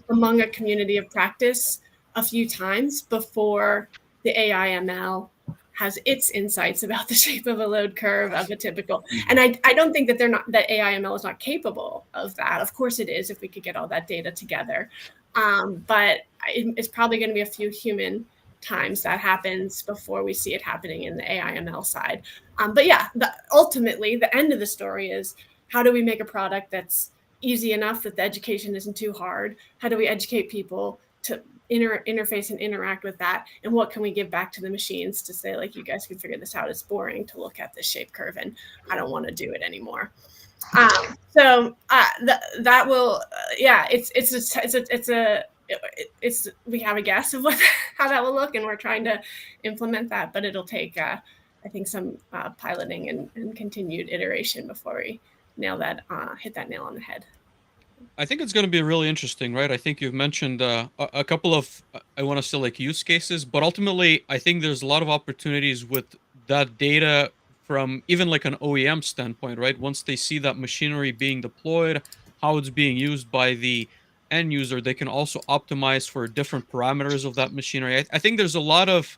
D: among a community of practice a few times before the AIML has its insights about the shape of a load curve of a typical. And I don't think that that AIML is not capable of that. Of course it is, if we could get all that data together. But it's probably going to be a few human times that happens before we see it happening in the AIML side. But yeah, ultimately, the end of the story is, how do we make a product that's easy enough that the education isn't too hard? How do we educate people to interface and interact with that? And what can we give back to the machines to say, like, you guys can figure this out. It's boring to look at this shape curve and I don't want to do it anymore. So that will, we have a guess of how that will look, and we're trying to implement that, but it'll take, I think, some piloting and continued iteration before we hit that nail on the head.
B: I think it's going to be really interesting, right? I think you've mentioned a couple of, I want to say, like, use cases, but ultimately, I think there's a lot of opportunities with that data from even like an OEM standpoint, right? Once they see that machinery being deployed, how it's being used by the end user, they can also optimize for different parameters of that machinery. I think there's a lot of,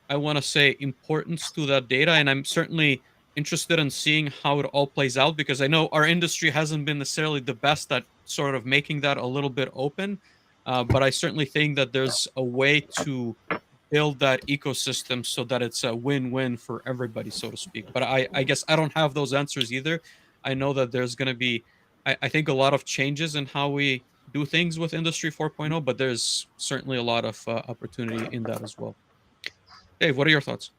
B: I want to say, importance to that data, and I'm certainly interested in seeing how it all plays out, because I know our industry hasn't been necessarily the best at sort of making that a little bit open, but I certainly think that there's a way to build that ecosystem so that it's a win-win for everybody, so to speak. But I guess I don't have those answers either. I know that there's going to be, I think, a lot of changes in how we do things with Industry 4.0, but there's certainly a lot of opportunity in that as well. Dave, what are your thoughts?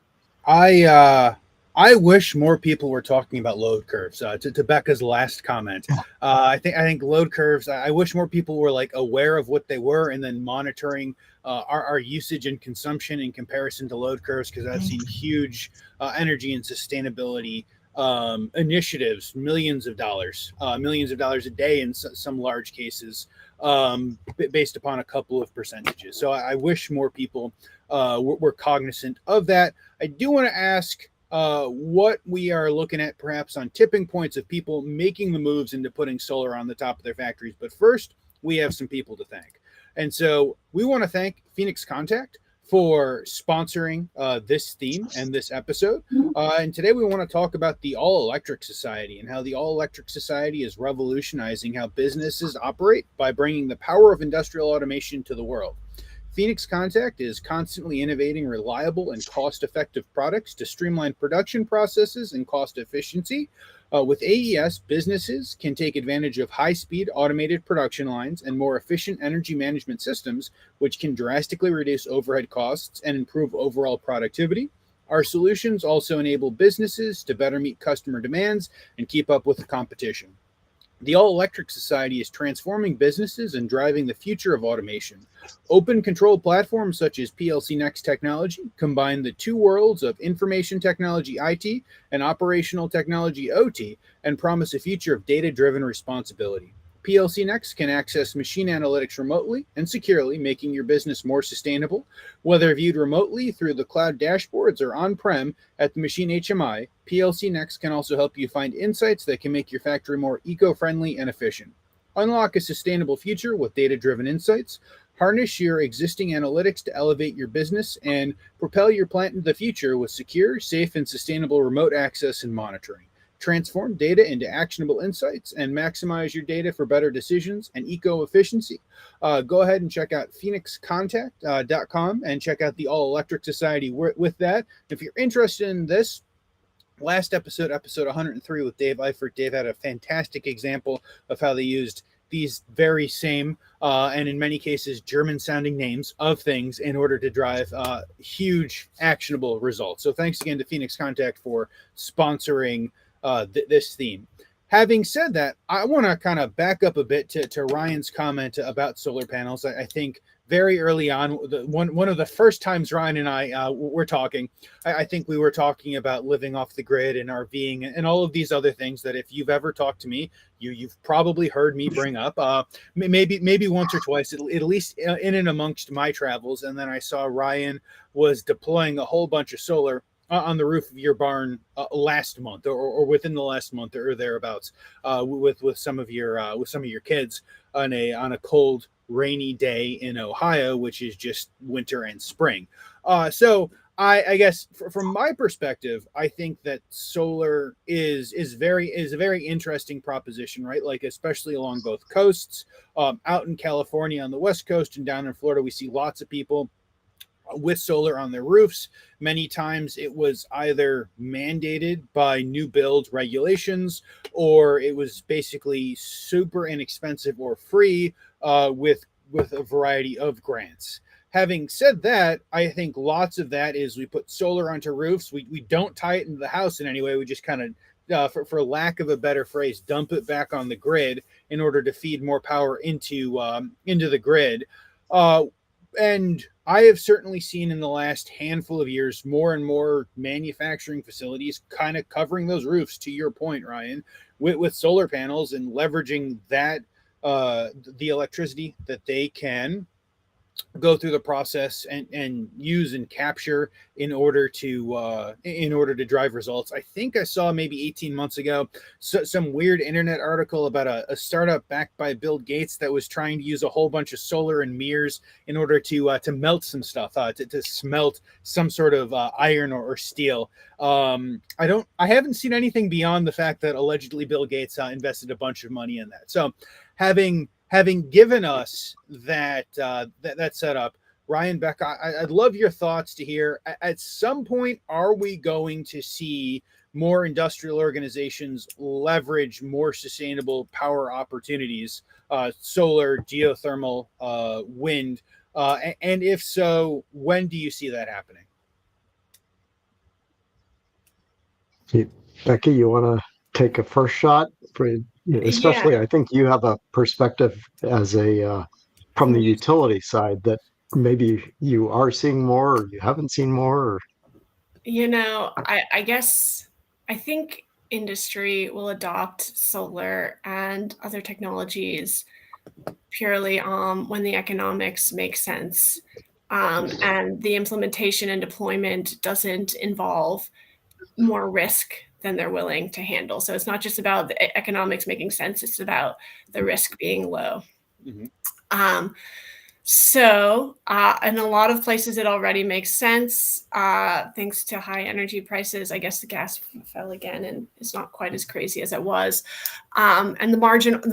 A: I wish more people were talking about load curves. To Becca's last comment, I think load curves. I wish more people were like aware of what they were and then monitoring our usage and consumption in comparison to load curves, because I've seen huge energy and sustainability initiatives, millions of dollars a day in some large cases, based upon a couple of percentages. So I wish more people were cognizant of that. I do want to ask what we are looking at perhaps on tipping points of people making the moves into putting solar on the top of their factories. But first, we have some people to thank. And so we want to thank Phoenix Contact for sponsoring this theme and this episode. And today we want to talk about the All-Electric Society and how the All-Electric Society is revolutionizing how businesses operate by bringing the power of industrial automation to the world. Phoenix Contact is constantly innovating reliable and cost-effective products to streamline production processes and cost efficiency. With AES, businesses can take advantage of high-speed automated production lines and more efficient energy management systems, which can drastically reduce overhead costs and improve overall productivity. Our solutions also enable businesses to better meet customer demands and keep up with the competition. The All-Electric Society is transforming businesses and driving the future of automation. Open control platforms such as PLC Next technology combine the two worlds of information technology IT and operational technology OT and promise a future of data-driven responsibility. PLC Next can access machine analytics remotely and securely, making your business more sustainable. Whether viewed remotely through the cloud dashboards or on-prem at the machine HMI, PLC Next can also help you find insights that can make your factory more eco-friendly and efficient. Unlock a sustainable future with data-driven insights. Harness your existing analytics to elevate your business and propel your plant into the future with secure, safe, and sustainable remote access and monitoring. Transform data into actionable insights and maximize your data for better decisions and eco efficiency. Go ahead and check out phoenixcontact.com and check out the All Electric Society with that. If you're interested in this, last episode 103 with Dave Eifert, Dave had a fantastic example of how they used these very same and in many cases German sounding names of things in order to drive huge actionable results. So thanks again to Phoenix Contact for sponsoring this theme. Having said that, I want to kind of back up a bit to Ryan's comment about solar panels. I think very early on, one of the first times Ryan and I were talking, I think we were talking about living off the grid and RVing and all of these other things that if you've ever talked to me, you've probably heard me bring up, maybe once or twice, at least in and amongst my travels. And then I saw Ryan was deploying a whole bunch of solar on the roof of your barn last month or within the last month or thereabouts with some of your kids on a cold, rainy day in Ohio, which is just winter and spring. So I guess from my perspective, I think that solar is a very interesting proposition, right? Like especially along both coasts, out in California on the West Coast and down in Florida, we see lots of people with solar on their roofs. Many times it was either mandated by new build regulations or it was basically super inexpensive or free with a variety of grants. Having said that, I think lots of that is we put solar onto roofs. We don't tie it into the house in any way. We just kind of, for lack of a better phrase, dump it back on the grid in order to feed more power into the grid. And I have certainly seen in the last handful of years more and more manufacturing facilities kind of covering those roofs, to your point, Ryan, with solar panels and leveraging that the electricity that they can go through the process and use and capture in order to drive results. I think I saw maybe 18 months ago some weird internet article about a startup backed by Bill Gates that was trying to use a whole bunch of solar and mirrors in order to melt some stuff, to smelt some sort of iron or steel. I haven't seen anything beyond the fact that allegedly Bill Gates invested a bunch of money in that. So having given us that setup, Ryan, Becca, I'd love your thoughts to hear. At some point, are we going to see more industrial organizations leverage more sustainable power opportunities, solar, geothermal, wind? And if so, when do you see that happening?
C: Becky, you want to take a first shot? Especially,
D: Yeah.
C: I think you have a perspective as from the utility side that maybe you are seeing more or you haven't seen more. Or...
D: I guess I think industry will adopt solar and other technologies purely when the economics make sense, and the implementation and deployment doesn't involve more risk than they're willing to handle. So it's not just about the economics making sense, it's about the risk being low. Mm-hmm. So in a lot of places it already makes sense, thanks to high energy prices. I guess the gas fell again and it's not quite as crazy as it was. And the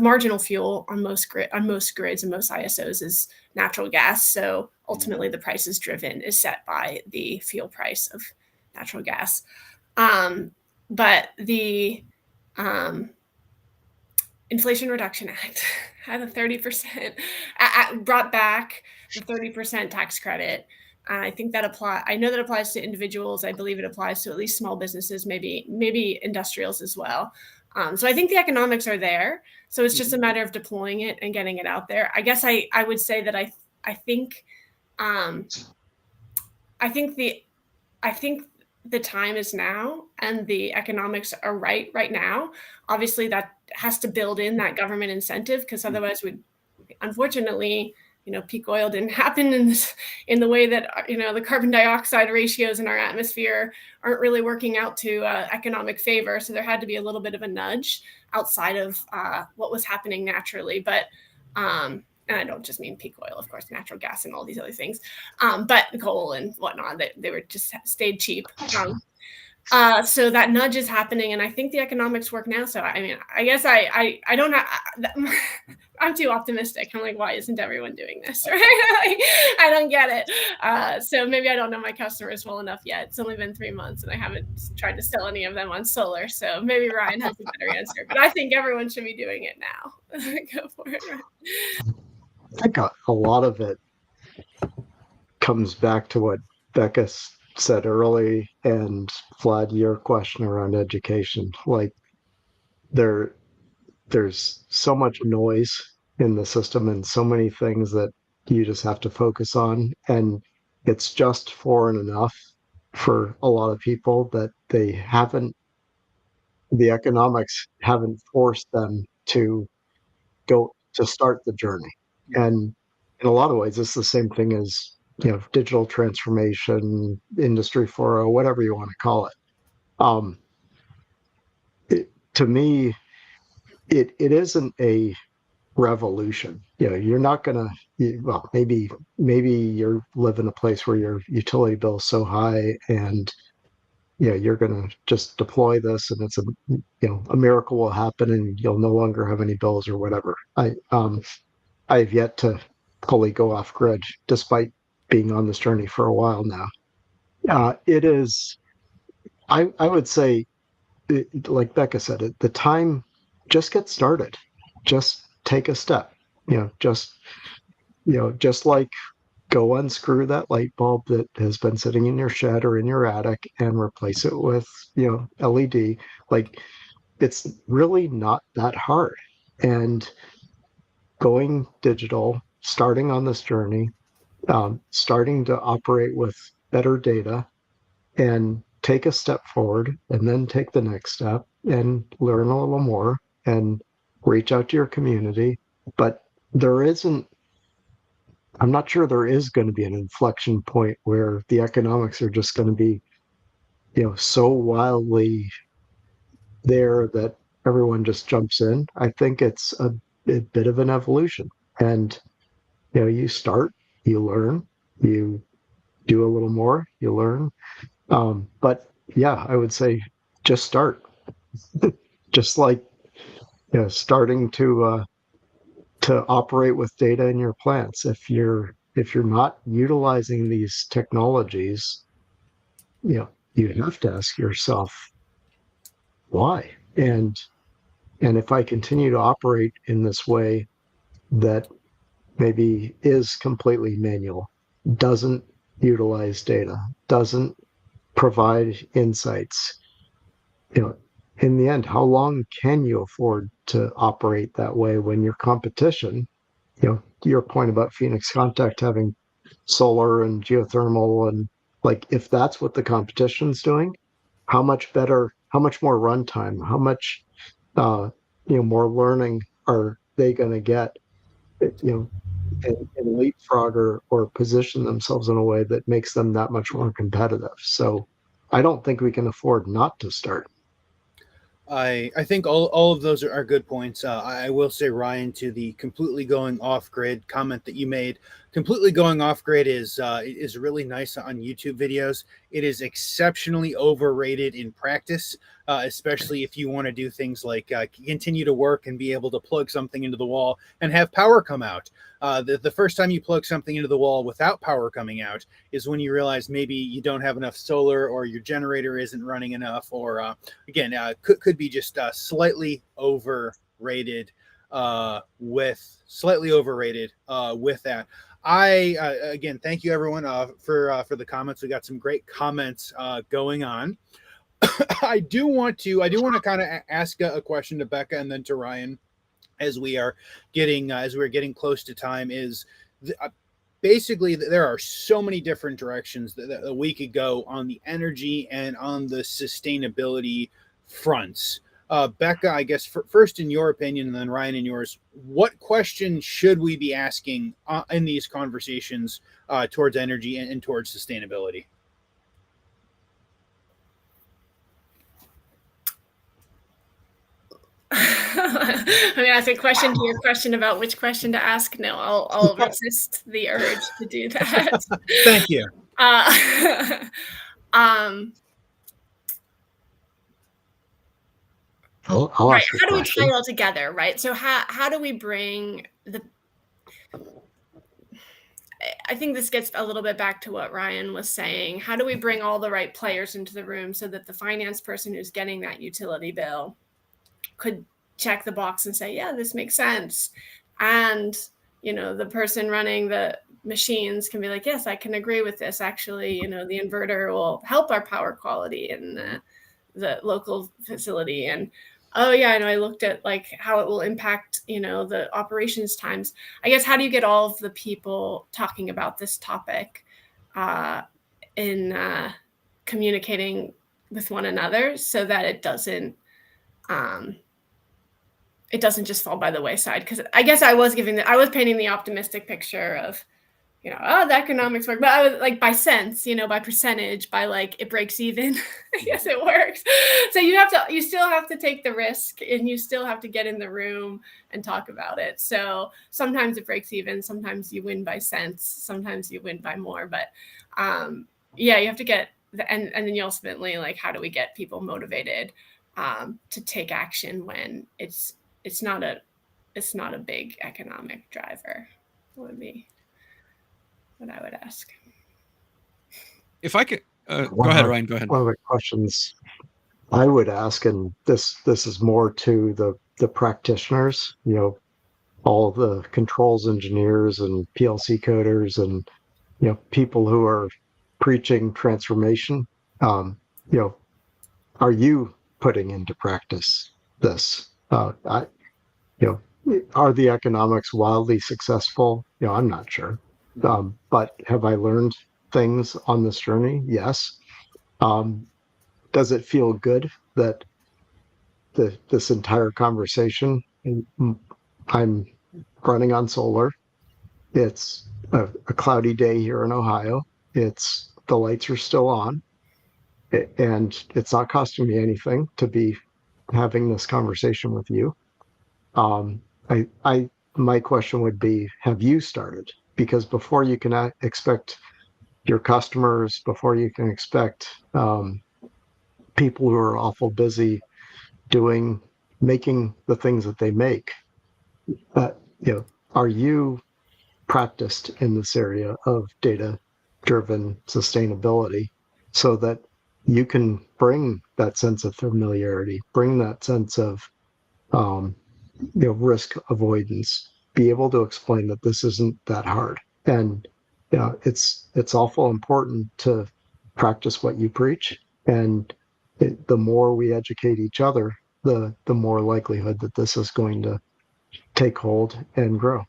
D: marginal fuel on most grids and most ISOs is natural gas. So ultimately the price is set by the fuel price of natural gas. But the Inflation Reduction Act had a 30%, brought back the 30% tax credit. I think that I know that applies to individuals. I believe it applies to at least small businesses, maybe industrials as well. So I think the economics are there. So it's just a matter of deploying it and getting it out there. I guess I would say that I think the time is now and the economics are right now. Obviously that has to build in that government incentive, because otherwise unfortunately, peak oil didn't happen in the way that, the carbon dioxide ratios in our atmosphere aren't really working out to economic favor. So there had to be a little bit of a nudge outside of what was happening naturally. But and I don't just mean peak oil, of course, natural gas and all these other things, but coal and whatnot, they were just stayed cheap. So that nudge is happening, and I think the economics work now. So I mean, I guess I don't know. I'm too optimistic. I'm like, why isn't everyone doing this? Right? I don't get it. So maybe I don't know my customers well enough yet. It's only been 3 months, and I haven't tried to sell any of them on solar. So maybe Ryan has a better answer. But I think everyone should be doing it now. Go for it. Ryan.
C: I think a lot of it comes back to what Becca said early, and Vlad, your question around education. Like there's so much noise in the system and so many things that you just have to focus on, and it's just foreign enough for a lot of people that the economics haven't forced them to go to start the journey. And in a lot of ways, it's the same thing as, digital transformation, Industry 4.0, whatever you want to call it. To me, it isn't a revolution. You're not gonna. Well, maybe you live in a place where your utility bill is so high, and you're gonna just deploy this, and it's a miracle will happen, and you'll no longer have any bills or whatever. I've yet to fully go off grid, despite being on this journey for a while now. It is. I would say, like Becca said, the time, just get started, just take a step. Just like go unscrew that light bulb that has been sitting in your shed or in your attic and replace it with LED. Like, it's really not that hard. And going digital, starting on this journey, starting to operate with better data, and take a step forward, and then take the next step and learn a little more and reach out to your community. But I'm not sure there is going to be an inflection point where the economics are just going to be, so wildly there that everyone just jumps in. I think it's a bit of an evolution. And, you start, you learn, you do a little more, you learn. But yeah, I would say just start. Just like, starting to operate with data in your plants. If you're not utilizing these technologies, you have to ask yourself why. And if I continue to operate in this way that maybe is completely manual, doesn't utilize data, doesn't provide insights, in the end, how long can you afford to operate that way when your competition, your point about Phoenix Contact having solar and geothermal, and like, if that's what the competition's doing, how much more runtime, how much more learning are they going to get, and leapfrog or position themselves in a way that makes them that much more competitive. So I don't think we can afford not to start.
A: I think all of those are good points. I will say, Ryan, to the completely going off grid comment that you made, completely going off grid is really nice on YouTube videos. It is exceptionally overrated in practice, especially if you want to do things like continue to work and be able to plug something into the wall and have power come out. The first time you plug something into the wall without power coming out is when you realize maybe you don't have enough solar, or your generator isn't running enough, or again, could be just slightly overrated with that. Again, thank you everyone for the comments. We got some great comments going on. I do want to kind of ask a question to Becca and then to Ryan as we're getting close to time. Basically, there are so many different directions that we could go on the energy and on the sustainability fronts. Becca, I guess first in your opinion, and then Ryan in yours, what question should we be asking in these conversations towards energy and towards sustainability?
D: I'm gonna ask a question to your question about which question to ask. No, I'll resist the urge to do that.
A: Thank you.
C: I'll
D: Right.
C: ask a
D: How do we
C: question.
D: tie it all together, right? So how do we bring I think this gets a little bit back to what Ryan was saying. How do we bring all the right players into the room so that the finance person who's getting that utility bill could check the box and say, yeah, this makes sense. And, the person running the machines can be like, yes, I can agree with this. Actually, the inverter will help our power quality in the local facility. And, oh yeah, I looked at like how it will impact, the operations times. I guess, how do you get all of the people talking about this topic in communicating with one another so that it doesn't just fall by the wayside? Because I guess I was painting the optimistic picture of, the economics work, but I was like by sense, by percentage, by like it breaks even. Yes, it works. So you still have to take the risk, and you still have to get in the room and talk about it. So sometimes it breaks even, sometimes you win by sense, sometimes you win by more. But you have to get and then you ultimately, like, how do we get people motivated to take action when it's not a big economic driver? Would be what I would ask.
B: If I could, go ahead, Ryan. Go ahead.
C: One of the questions I would ask, and this is more to the practitioners, all the controls engineers and PLC coders, and people who are preaching transformation. Are you putting into practice this? Are the economics wildly successful? I'm not sure. But have I learned things on this journey? Yes. Does it feel good that this entire conversation, I'm running on solar. It's a cloudy day here in Ohio. The lights are still on, and it's not costing me anything to be having this conversation with you. My question would be, have you started? Because before you can expect your customers, before you can expect people who are awful busy making the things that they make, are you practiced in this area of data-driven sustainability so that you can bring that sense of familiarity, bring that sense of risk avoidance, be able to explain that this isn't that hard. And it's awful important to practice what you preach. And the more we educate each other, the more likelihood that this is going to take hold and grow.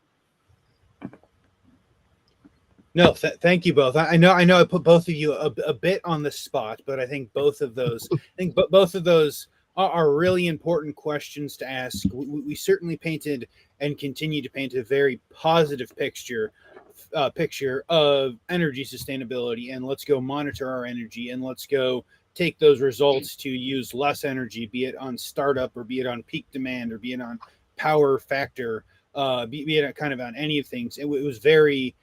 A: No, thank you both. I know I put both of you a bit on the spot, but I think both of those are really important questions to ask. We certainly painted and continue to paint a very positive picture of energy sustainability, and let's go monitor our energy, and let's go take those results to use less energy, be it on startup or be it on peak demand or be it on power factor, be it kind of on any of things. It was very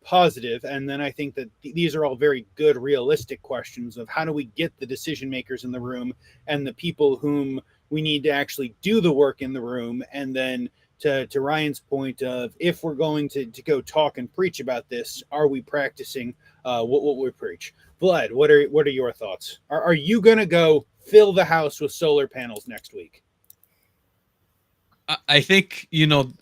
A: positive. And then I think that these are all very good, realistic questions of how do we get the decision makers in the room and the people whom we need to actually do the work in the room. And then to Ryan's point of, if we're going to go talk and preach about this, are we practicing what we preach? Vlad, what are your thoughts? Are you going to go fill the house with solar panels next week?
B: I think,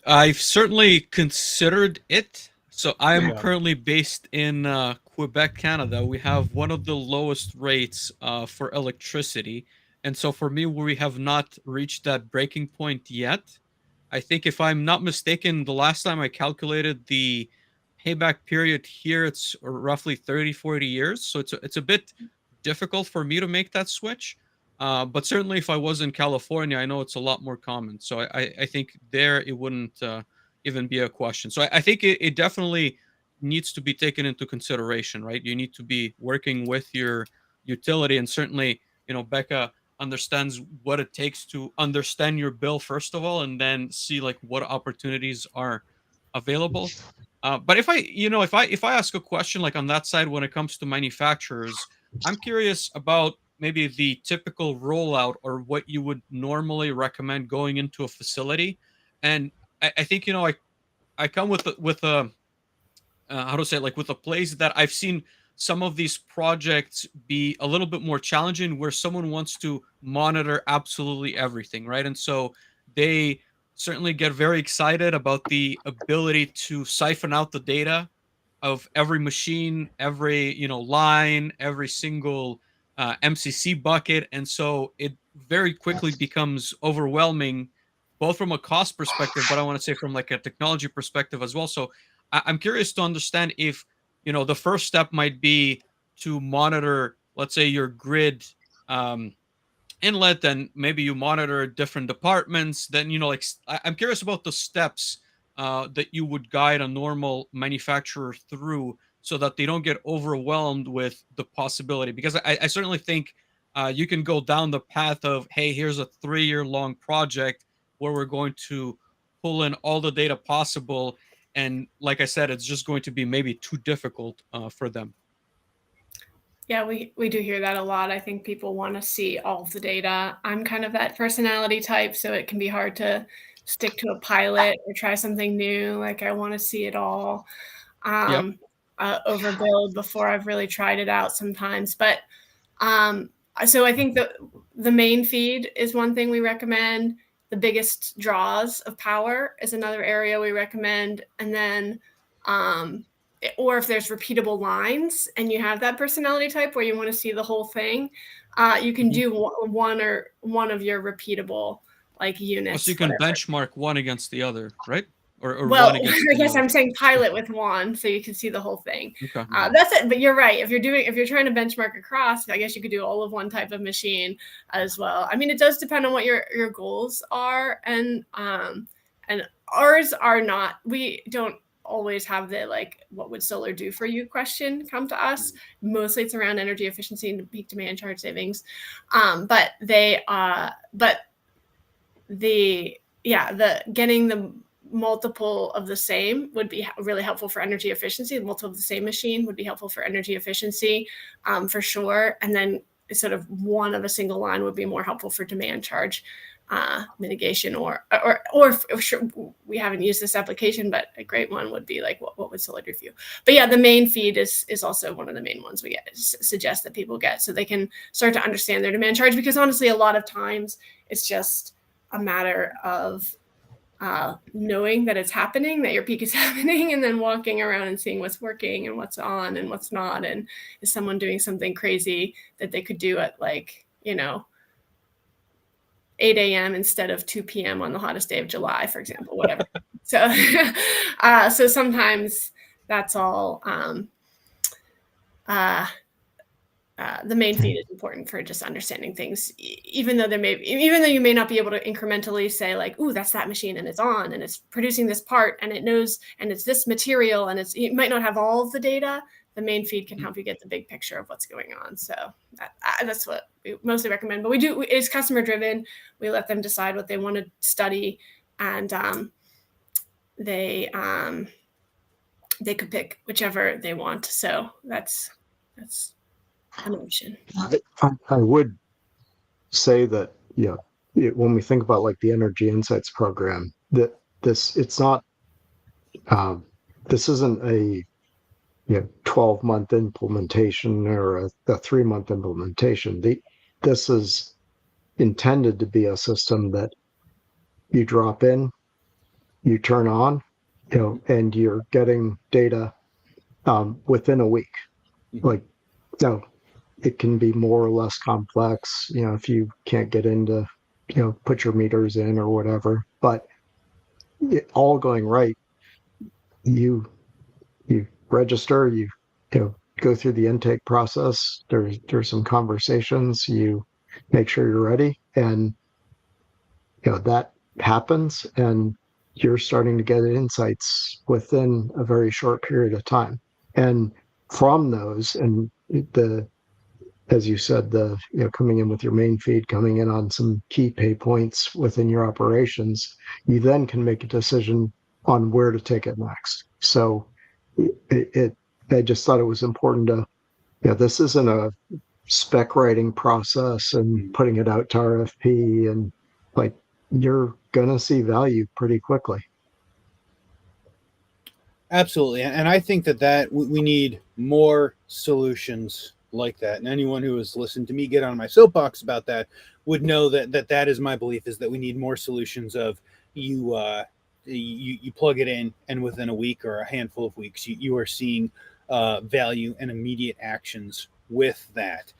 B: I've certainly considered it. So I am currently based in Quebec, Canada. We have one of the lowest rates for electricity. And so for me, we have not reached that breaking point yet. I think, if I'm not mistaken, the last time I calculated the payback period here, it's roughly 30, 40 years. So it's a bit difficult for me to make that switch. But certainly if I was in California, I know it's a lot more common. So I think there it wouldn't even be a question. So I think it definitely needs to be taken into consideration, right? You need to be working with your utility. And certainly, Becca, understands what it takes to understand your bill first of all, and then see like what opportunities are available. But if I ask a question like on that side when it comes to manufacturers, I'm curious about maybe the typical rollout or what you would normally recommend going into a facility. And I think I come with a how to say it, like with a place that I've seen some of these projects be a little bit more challenging where someone wants to monitor absolutely everything, right? And so they certainly get very excited about the ability to siphon out the data of every machine, every line, every single MCC bucket, and so it very quickly becomes overwhelming, both from a cost perspective, but I want to say from like a technology perspective as well. So I'm curious to understand if the first step might be to monitor, let's say, your grid um, inlet, then maybe you monitor different departments. Then I'm curious about the steps that you would guide a normal manufacturer through so that they don't get overwhelmed with the possibility, because I certainly think you can go down the path of, hey, here's a 3-year long project where we're going to pull in all the data possible, and like I said, it's just going to be maybe too difficult for them.
D: Yeah, we do hear that a lot. I think people want to see all of the data. I'm kind of that personality type, so it can be hard to stick to a pilot or try something new. Like I want to see it all
B: Yep.
D: overbuild before I've really tried it out sometimes. But so I think the main feed is one thing we recommend. The biggest draws of power is another area we recommend. And then or if there's repeatable lines and you have that personality type where you want to see the whole thing, you can do one of your repeatable like units.
B: So you can benchmark one against the other, right? Or
D: well,
B: one against
D: I guess I'm saying pilot with one, so you can see the whole thing.
B: Okay.
D: That's it. But you're right. If you're trying to benchmark across, I guess you could do all of one type of machine as well. I mean, it does depend on what your goals are, and ours are not. We don't always have the like what would solar do for you question come to us. Mostly it's around energy efficiency and peak demand charge savings, but the getting the multiple of the same would be really helpful for energy efficiency. The multiple of the same machine would be helpful for energy efficiency, for sure. And then sort of one of a single line would be more helpful for demand charge mitigation, or sure, we haven't used this application, but a great one would be like what would solar do for you? But yeah, the main feed is also one of the main ones we suggest that people get so they can start to understand their demand charge, because honestly, a lot of times it's just a matter of knowing that it's happening, that your peak is happening, and then walking around and seeing what's working and what's on and what's not. And is someone doing something crazy that they could do at 8 a.m. instead of 2 p.m. on the hottest day of July, for example, whatever. So sometimes that's all. The main feed is important for just understanding things, even though you may not be able to incrementally say like, "Ooh, that's that machine and it's on and it's producing this part and it knows and it's this material," and you might not have all of the data. The main feed can help you get the big picture of what's going on. So that's what we mostly recommend. But it's customer driven. We let them decide what they want to study, and they could pick whichever they want. So that's an option.
C: I would say that when we think about like the Energy Insights program, that this isn't a 12-month implementation or a 3-month implementation. This is intended to be a system that you drop in, you turn on, and you're getting data within a week. It can be more or less complex, if you can't get into, put your meters in or whatever. But all going right, you register, you go through the intake process. There's some conversations. You make sure you're ready, and that happens, and you're starting to get insights within a very short period of time. And from those, and as you said, coming in with your main feed, coming in on some key pay points within your operations, you then can make a decision on where to take it next. So I just thought it was important to, this isn't a spec writing process and putting it out to RFP, and like, you're gonna see value pretty quickly.
A: Absolutely. And I think that we need more solutions like that. And anyone who has listened to me get on my soapbox about that would know that is my belief, is that we need more solutions of you plug it in, and within a week or a handful of weeks, you are seeing value and immediate actions with that.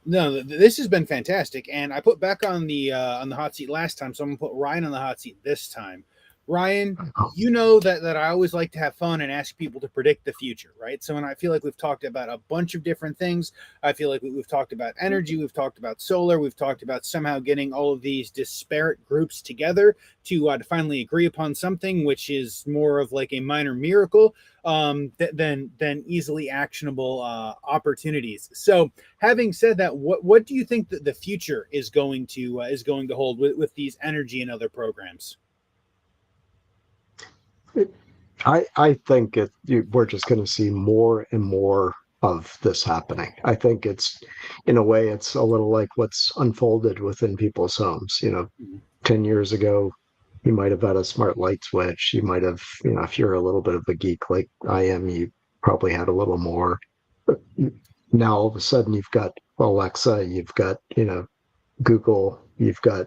A: No, this has been fantastic. And I put Becca on the hot seat last time, so I'm gonna put Ryan on the hot seat this time. Ryan, you know that I always like to have fun and ask people to predict the future, right? So, and I feel like we've talked about a bunch of different things. I feel like we've talked about energy, we've talked about solar, we've talked about somehow getting all of these disparate groups together to finally agree upon something, which is more of like a minor miracle than easily actionable opportunities. So, having said that, what do you think that the future is going to hold with these energy and other programs?
C: I think we're just going to see more and more of this happening. I think it's, in a way, it's a little like what's unfolded within people's homes. 10 years ago, you might have had a smart light switch. You might have, if you're a little bit of a geek like I am, you probably had a little more. But now all of a sudden you've got Alexa, you've got, Google, you've got,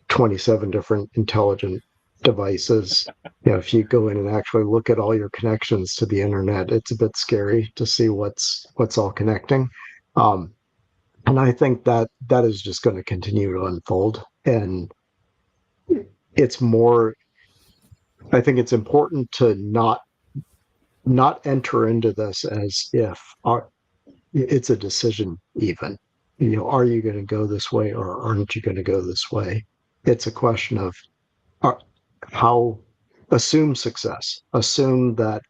C: 27 different intelligent devices. If you go in and actually look at all your connections to the internet, it's a bit scary to see what's all connecting. And I think that is just going to continue to unfold. And it's more, I think it's important to not enter into this as if it's a decision even. Are you going to go this way or aren't you going to go this way? It's a question of how assume success, assume that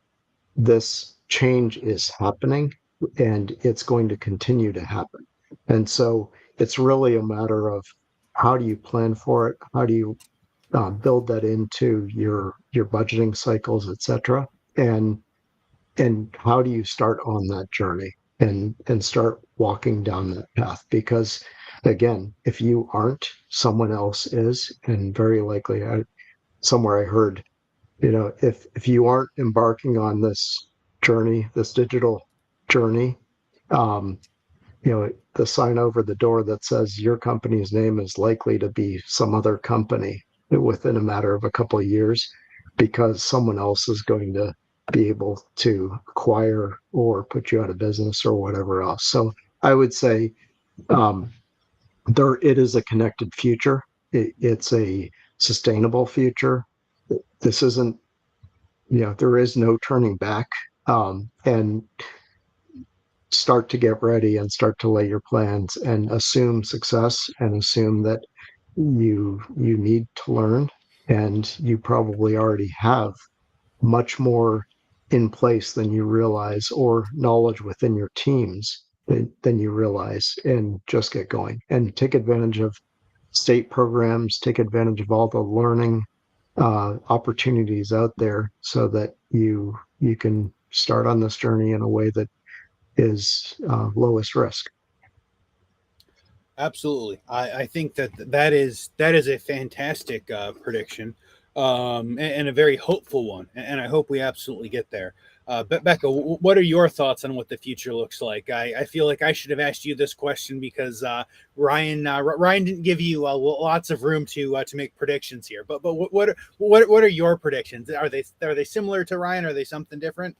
C: this change is happening and it's going to continue to happen. And so it's really a matter of how do you plan for it? How do you build that into your budgeting cycles, et cetera? And how do you start on that journey and start walking down that path? Because again, if you aren't, someone else is, and very likely, somewhere I heard, if you aren't embarking on this journey, this digital journey, the sign over the door that says your company's name is likely to be some other company within a matter of a couple of years, because someone else is going to be able to acquire or put you out of business or whatever else. So I would say it is a connected future. It's a sustainable future. This isn't, there is no turning back. And start to get ready and start to lay your plans and assume success and assume that you need to learn, and you probably already have much more in place than you realize, or knowledge within your teams than you realize, and just get going and take advantage of state programs, take advantage of all the learning opportunities out there so that you can start on this journey in a way that is lowest risk.
A: Absolutely. I think that is a fantastic prediction, and a very hopeful one. And I hope we absolutely get there. But Becca, what are your thoughts on what the future looks like? I feel like I should have asked you this question because Ryan didn't give you lots of room to make predictions here. But what are your predictions? Are they similar to Ryan? Are they something different?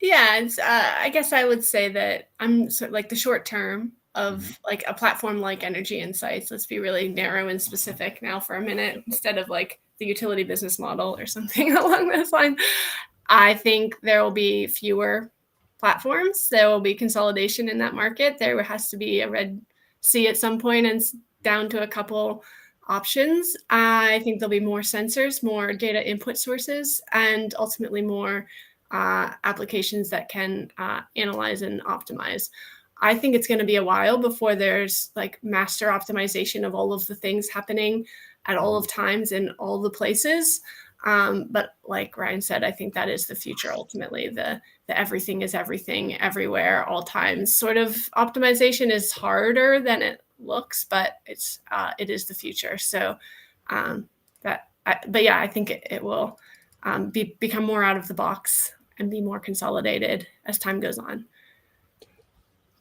D: Yeah, it's, I guess I would say that I'm like the short term of like a platform like Energy Insights. Let's be really narrow and specific now for a minute, instead of like the utility business model or something along this line. I think there will be fewer platforms. There will be consolidation in that market. There has to be a red sea at some point, and down to a couple options. I think there'll be more sensors, more data input sources, and ultimately more applications that can analyze and optimize. I think it's going to be a while before there's like master optimization of all of the things happening at all of times in all the places. But like Ryan said, I think that is the future. Ultimately, the everything is everything everywhere all times sort of optimization is harder than it looks, but it is the future. So but yeah, I think it will become more out of the box and be more consolidated as time goes on.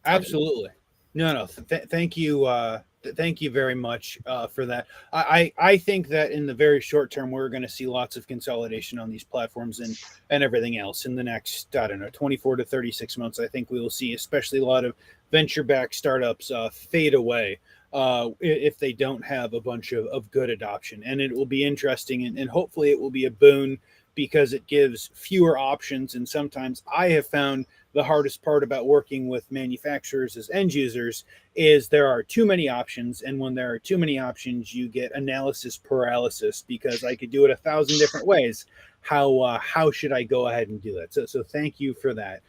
A: Absolutely. No. Thank you. Thank you very much for that. I think that in the very short term, we're going to see lots of consolidation on these platforms and everything else in the next, I don't know, 24 to 36 months. I think we will see, especially a lot of venture-backed startups fade away if they don't have a bunch of good adoption. And it will be interesting, and hopefully it will be a boon because it gives fewer options. And sometimes I have found the hardest part about working with manufacturers as end users is there are too many options. And when there are too many options, you get analysis paralysis because I could do it 1,000 different ways. How should I go ahead and do that? So thank you for that.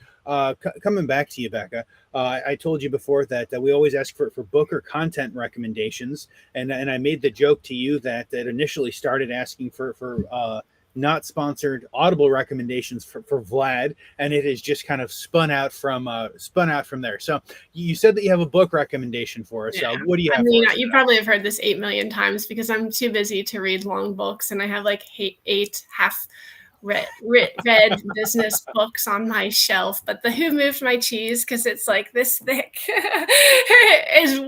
A: Coming back to you, Becca, I told you before that we always ask for book or content recommendations. And I made the joke to you that initially started asking for not sponsored Audible recommendations for Vlad, and it has just kind of spun out from there. So you said that you have a book recommendation for us.
D: Yeah.
A: What do you have?
D: You probably have heard this 8 million times because I'm too busy to read long books, and I have like 8 half read business books on my shelf. But the Who Moved My Cheese, because it's like this thick, is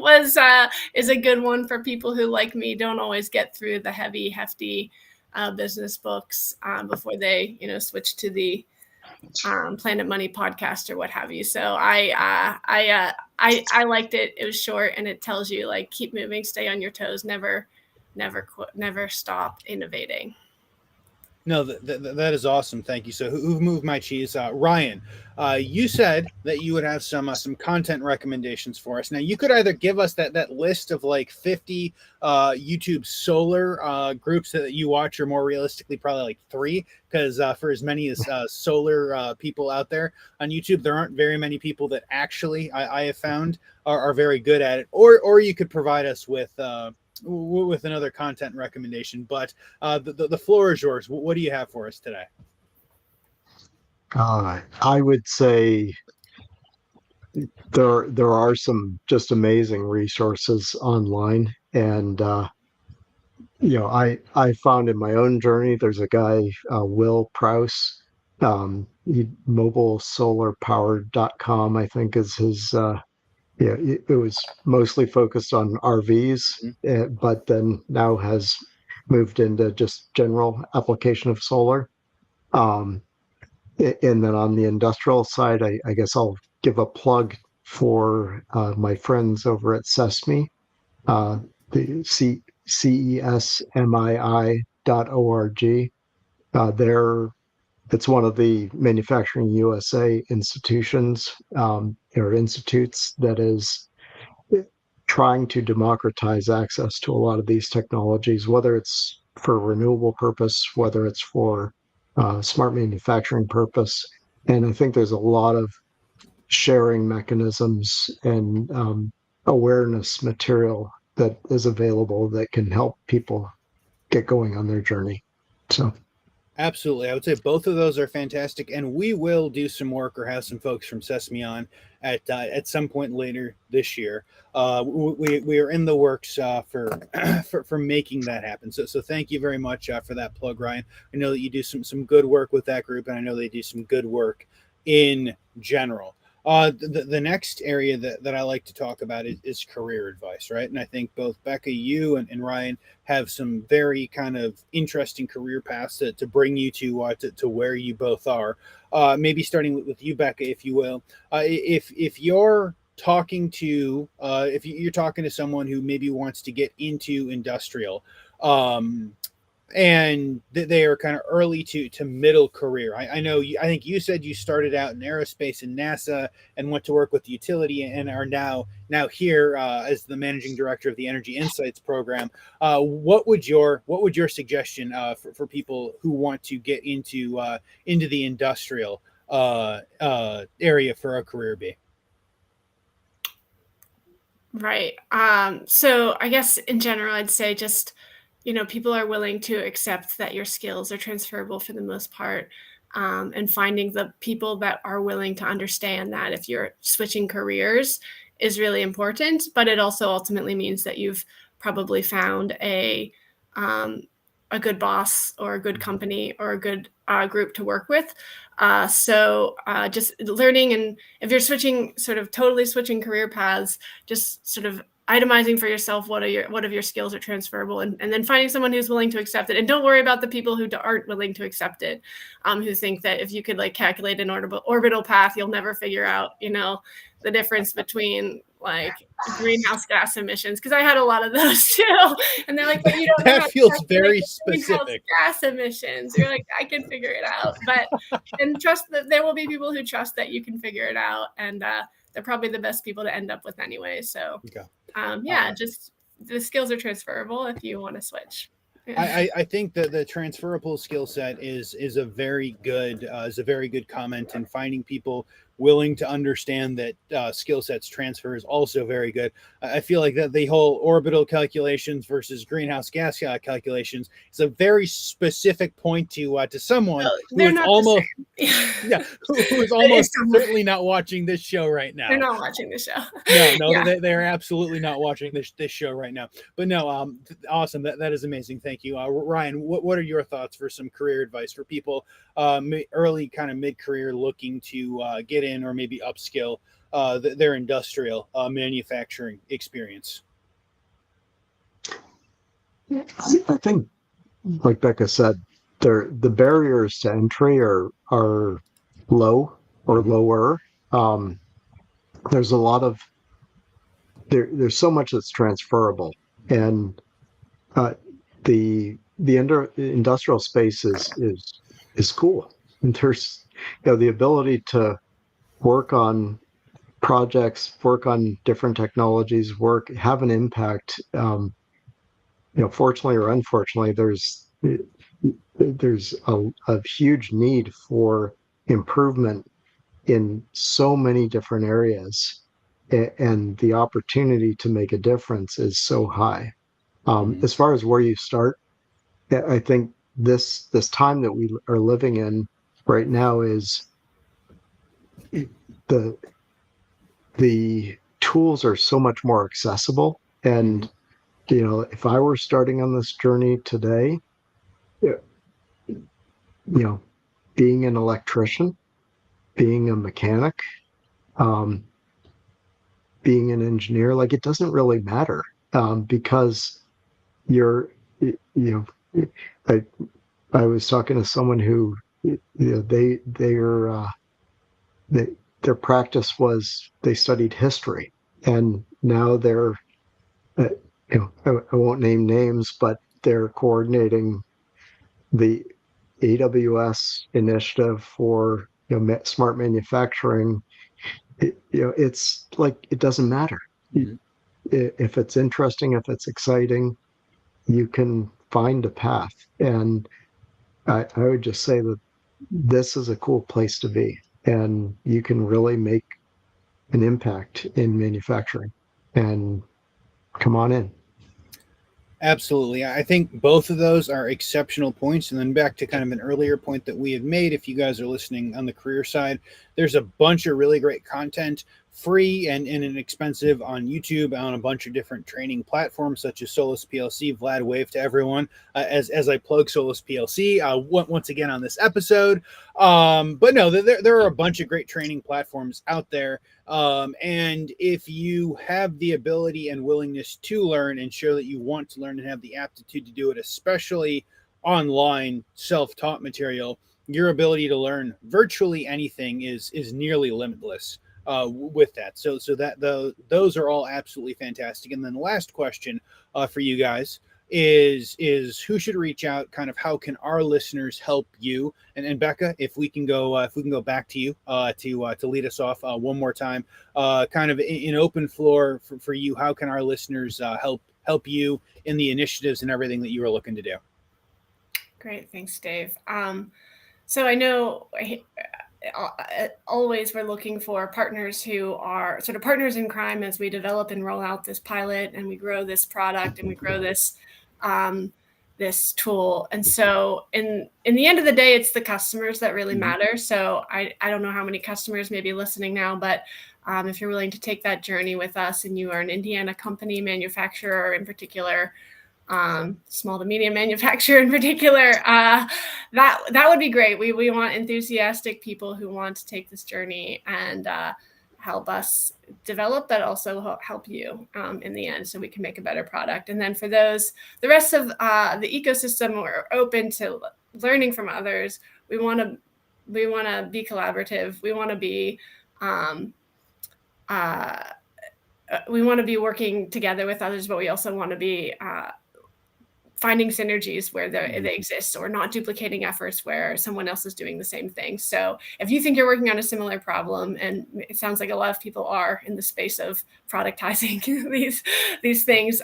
D: a good one for people who, like me, don't always get through the heavy, hefty business books before they switch to the Planet Money podcast or what have you. So I liked it. It was short, and it tells you like keep moving, stay on your toes, never quit, never stop innovating.
A: No, that is awesome. Thank you. So who moved my cheese? Ryan, you said that you would have some content recommendations for us. Now, you could either give us that list of like 50 YouTube solar groups that you watch, or more realistically, probably like 3, because for as many as solar people out there on YouTube, there aren't very many people that actually I have found are very good at it. Or you could provide us with another content recommendation, but the floor is yours. What do you have for us today?
C: I would say there are some just amazing resources online, and I found in my own journey there's a guy, Will Prouse, mobilesolarpower.com, I think is his. It was mostly focused on RVs, but then now has moved into just general application of solar. And then on the industrial side, I guess I'll give a plug for my friends over at SESMI, the CESMII.org. It's one of the Manufacturing USA institutions or institutes that is trying to democratize access to a lot of these technologies, whether it's for renewable purpose, whether it's for smart manufacturing purpose. And I think there's a lot of sharing mechanisms and awareness material that is available that can help people get going on their journey. So.
A: Absolutely. I would say both of those are fantastic, and we will do some work or have some folks from Sesame on at some point later this year. We are in the works for making that happen. So thank you very much for that plug, Ryan. I know that you do some good work with that group, and I know they do some good work in general. The next area that I like to talk about is career advice, right? And I think both Becca, you and Ryan have some very kind of interesting career paths to bring you to where you both are. Maybe starting with you, Becca, if you will. If you're talking to someone who maybe wants to get into industrial, and they are kind of early to middle career. I know I think you said you started out in aerospace and NASA and went to work with the utility and are now here as the managing director of the Energy Insights program. What would your suggestion for people who want to get into the industrial area for a career be?
D: Right. So I guess in general, I'd say just, people are willing to accept that your skills are transferable for the most part. And finding the people that are willing to understand that if you're switching careers is really important, but it also ultimately means that you've probably found a good boss or a good company or a good group to work with. So just learning, and if you're totally switching career paths, just sort of itemizing for yourself what of your skills are transferable, and then finding someone who's willing to accept it. And don't worry about the people who aren't willing to accept it, who think that if you could like calculate an orbital path, you'll never figure out, the difference between like greenhouse gas emissions, because I had a lot of those too. And they're like, but you don't know how
A: That
D: to
A: feels
D: calculate
A: very
D: greenhouse
A: specific.
D: gas emissions. You're like, I can figure it out. And trust that there will be people who trust that you can figure it out. And they're probably the best people to end up with anyway. So just the skills are transferable if you want to switch.
A: I think that the transferable skill set is a very good comment, and finding people willing to understand that skill sets transfer is also very good. I feel like that the whole orbital calculations versus greenhouse gas calculations is a very specific point to someone who is almost who is almost certainly not watching this show right now.
D: They're not watching the show.
A: No, they're absolutely not watching this show right now. But no, awesome. That is amazing. Thank you, Ryan. What are your thoughts for some career advice for people early, kind of mid-career, looking to get in or maybe upskill their industrial manufacturing experience?
C: I think, like Becca said, the barriers to entry are low or lower. There's a lot of there's so much that's transferable, and the industrial space is cool. And there's the ability to work on projects, work on different technologies, have an impact. Fortunately or unfortunately, there's a huge need for improvement in so many different areas, and the opportunity to make a difference is so high. As far as where you start, I think this time that we are living in right now is the tools are so much more accessible. And if I were starting on this journey today, being an electrician, being a mechanic, being an engineer, like, it doesn't really matter, because I was talking to someone who their practice was they studied history, and now they're I won't name names, but they're coordinating the AWS initiative for smart manufacturing. It's like, it doesn't matter. If it's interesting, if it's exciting, you can find a path. And I would just say that this is a cool place to be, and you can really make an impact in manufacturing. And come on in.
A: Absolutely. I think both of those are exceptional points. And then back to kind of an earlier point that we had made, if you guys are listening on the career side, there's a bunch of really great content, free and inexpensive, on YouTube, on a bunch of different training platforms such as Solus PLC. Vlad, wave to everyone as I plug Solus PLC once again on this episode. But no, there are a bunch of great training platforms out there. And if you have the ability and willingness to learn and show that you want to learn and have the aptitude to do it, especially online self-taught material, your ability to learn virtually anything is nearly limitless with that. So those are all absolutely fantastic. And then the last question for you guys is who should reach out? Kind of how can our listeners help you? And Becca, if we can go back to you to lead us off one more time, kind of in open floor for you. How can our listeners help you in the initiatives and everything that you are looking to do?
D: Great, thanks, Dave. So I know always we're looking for partners who are sort of partners in crime as we develop and roll out this pilot and we grow this product and we grow this this tool. And so in the end of the day, it's the customers that really matter. So I don't know how many customers may be listening now, but if you're willing to take that journey with us and you are an Indiana company, manufacturer in particular, small to medium manufacturer in particular, that would be great. We want enthusiastic people who want to take this journey and help us develop, but also help you in the end so we can make a better product. And then for the rest of the ecosystem, we're open to learning from others. We want to be collaborative. We want to be working together with others, but we also want to be finding synergies where they exist, or not duplicating efforts where someone else is doing the same thing. So if you think you're working on a similar problem, and it sounds like a lot of people are in the space of productizing these things,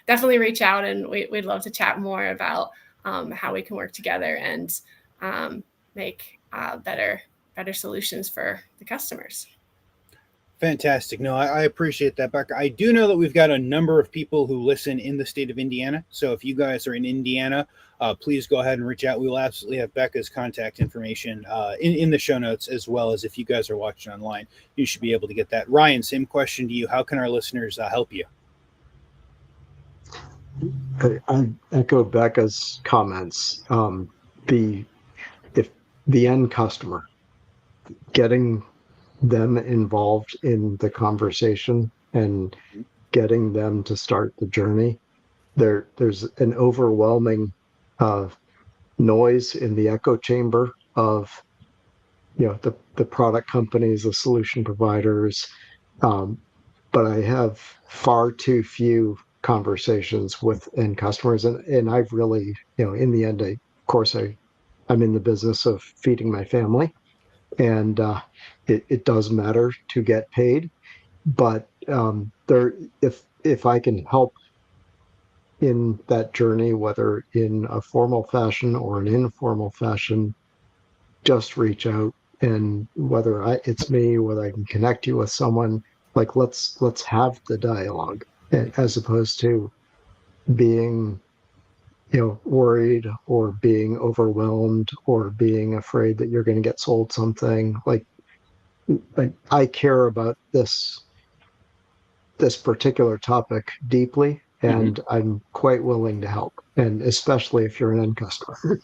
D: definitely reach out, and we'd love to chat more about how we can work together and make better solutions for the customers.
A: Fantastic. No, I appreciate that, Becca. I do know that we've got a number of people who listen in the state of Indiana. So if you guys are in Indiana, please go ahead and reach out. We will absolutely have Becca's contact information in the show notes, as well as if you guys are watching online, you should be able to get that. Ryan, same question to you. How can our listeners help you?
C: I echo Becca's comments. If the end customer, getting them involved in the conversation and getting them to start the journey. There's an overwhelming noise in the echo chamber of the product companies, the solution providers, but I have far too few conversations with end customers, and I've really, in the end, I'm in the business of feeding my family. And it does matter to get paid, but if I can help in that journey, whether in a formal fashion or an informal fashion, just reach out. And whether it's me, whether I can connect you with someone, like let's have the dialogue, as opposed to being worried or being overwhelmed or being afraid that you're going to get sold something. Like I care about this particular topic deeply, and I'm quite willing to help, and especially if you're an end customer.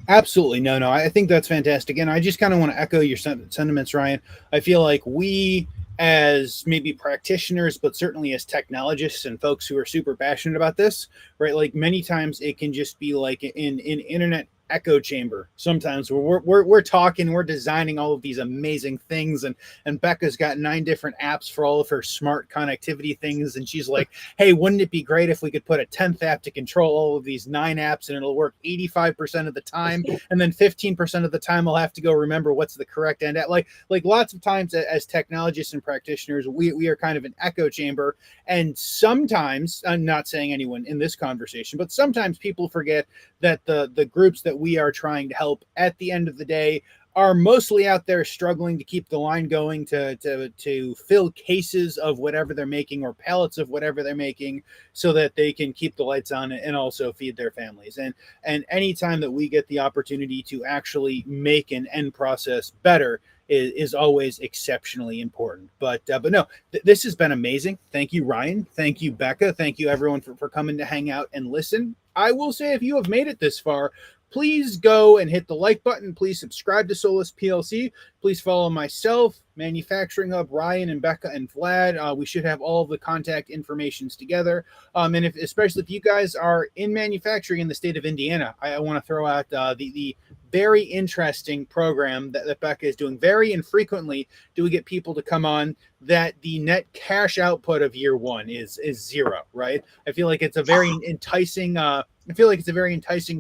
A: Absolutely. No, I think that's fantastic. And I just kind of want to echo your sentiments, Ryan. I feel like we, as maybe practitioners, but certainly as technologists and folks who are super passionate about this, right? Like many times it can just be like in internet echo chamber. Sometimes we're talking, we're designing all of these amazing things, and Becca's got 9 different apps for all of her smart connectivity things, and she's like, hey, wouldn't it be great if we could put a 10th app to control all of these 9 apps, and it'll work 85% of the time, and then 15% of the time I'll have to go remember what's the correct end app. Like lots of times as technologists and practitioners, we are kind of an echo chamber, and sometimes, I'm not saying anyone in this conversation, but sometimes people forget that the groups that we are trying to help at the end of the day are mostly out there struggling to keep the line going, to fill cases of whatever they're making or pallets of whatever they're making, so that they can keep the lights on and also feed their families. And anytime that we get the opportunity to actually make an end process better is always exceptionally important. But no, this has been amazing. Thank you, Ryan. Thank you, Becca. Thank you, everyone, for coming to hang out and listen. I will say, if you have made it this far, please go and hit the like button. Please subscribe to Solus PLC. Please follow myself, Manufacturing Hub, Ryan and Becca and Vlad. We should have all of the contact informations together. And especially if you guys are in manufacturing in the state of Indiana, I want to throw out the very interesting program that Becca is doing. Very infrequently do we get people to come on that the net cash output of year 1 is 0, right? I feel like it's a very enticing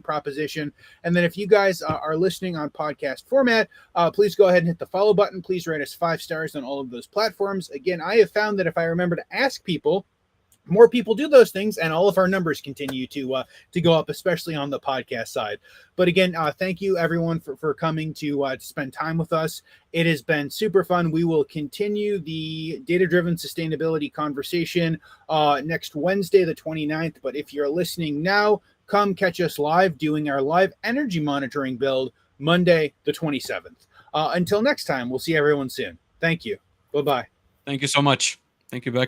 A: proposition. And then if you guys are listening on podcast format, please go ahead and hit the follow button. Please rate us 5 stars on all of those platforms. Again, I have found that if I remember to ask people more people do those things, and all of our numbers continue to go up, especially on the podcast side. But again, thank you everyone for coming to spend time with us. It has been super fun. We will continue the data-driven sustainability conversation next Wednesday, the 29th. But if you're listening now, come catch us live doing our live energy monitoring build Monday, the 27th. Until next time, we'll see everyone soon. Thank you. Bye-bye.
B: Thank you so much. Thank you, Becca.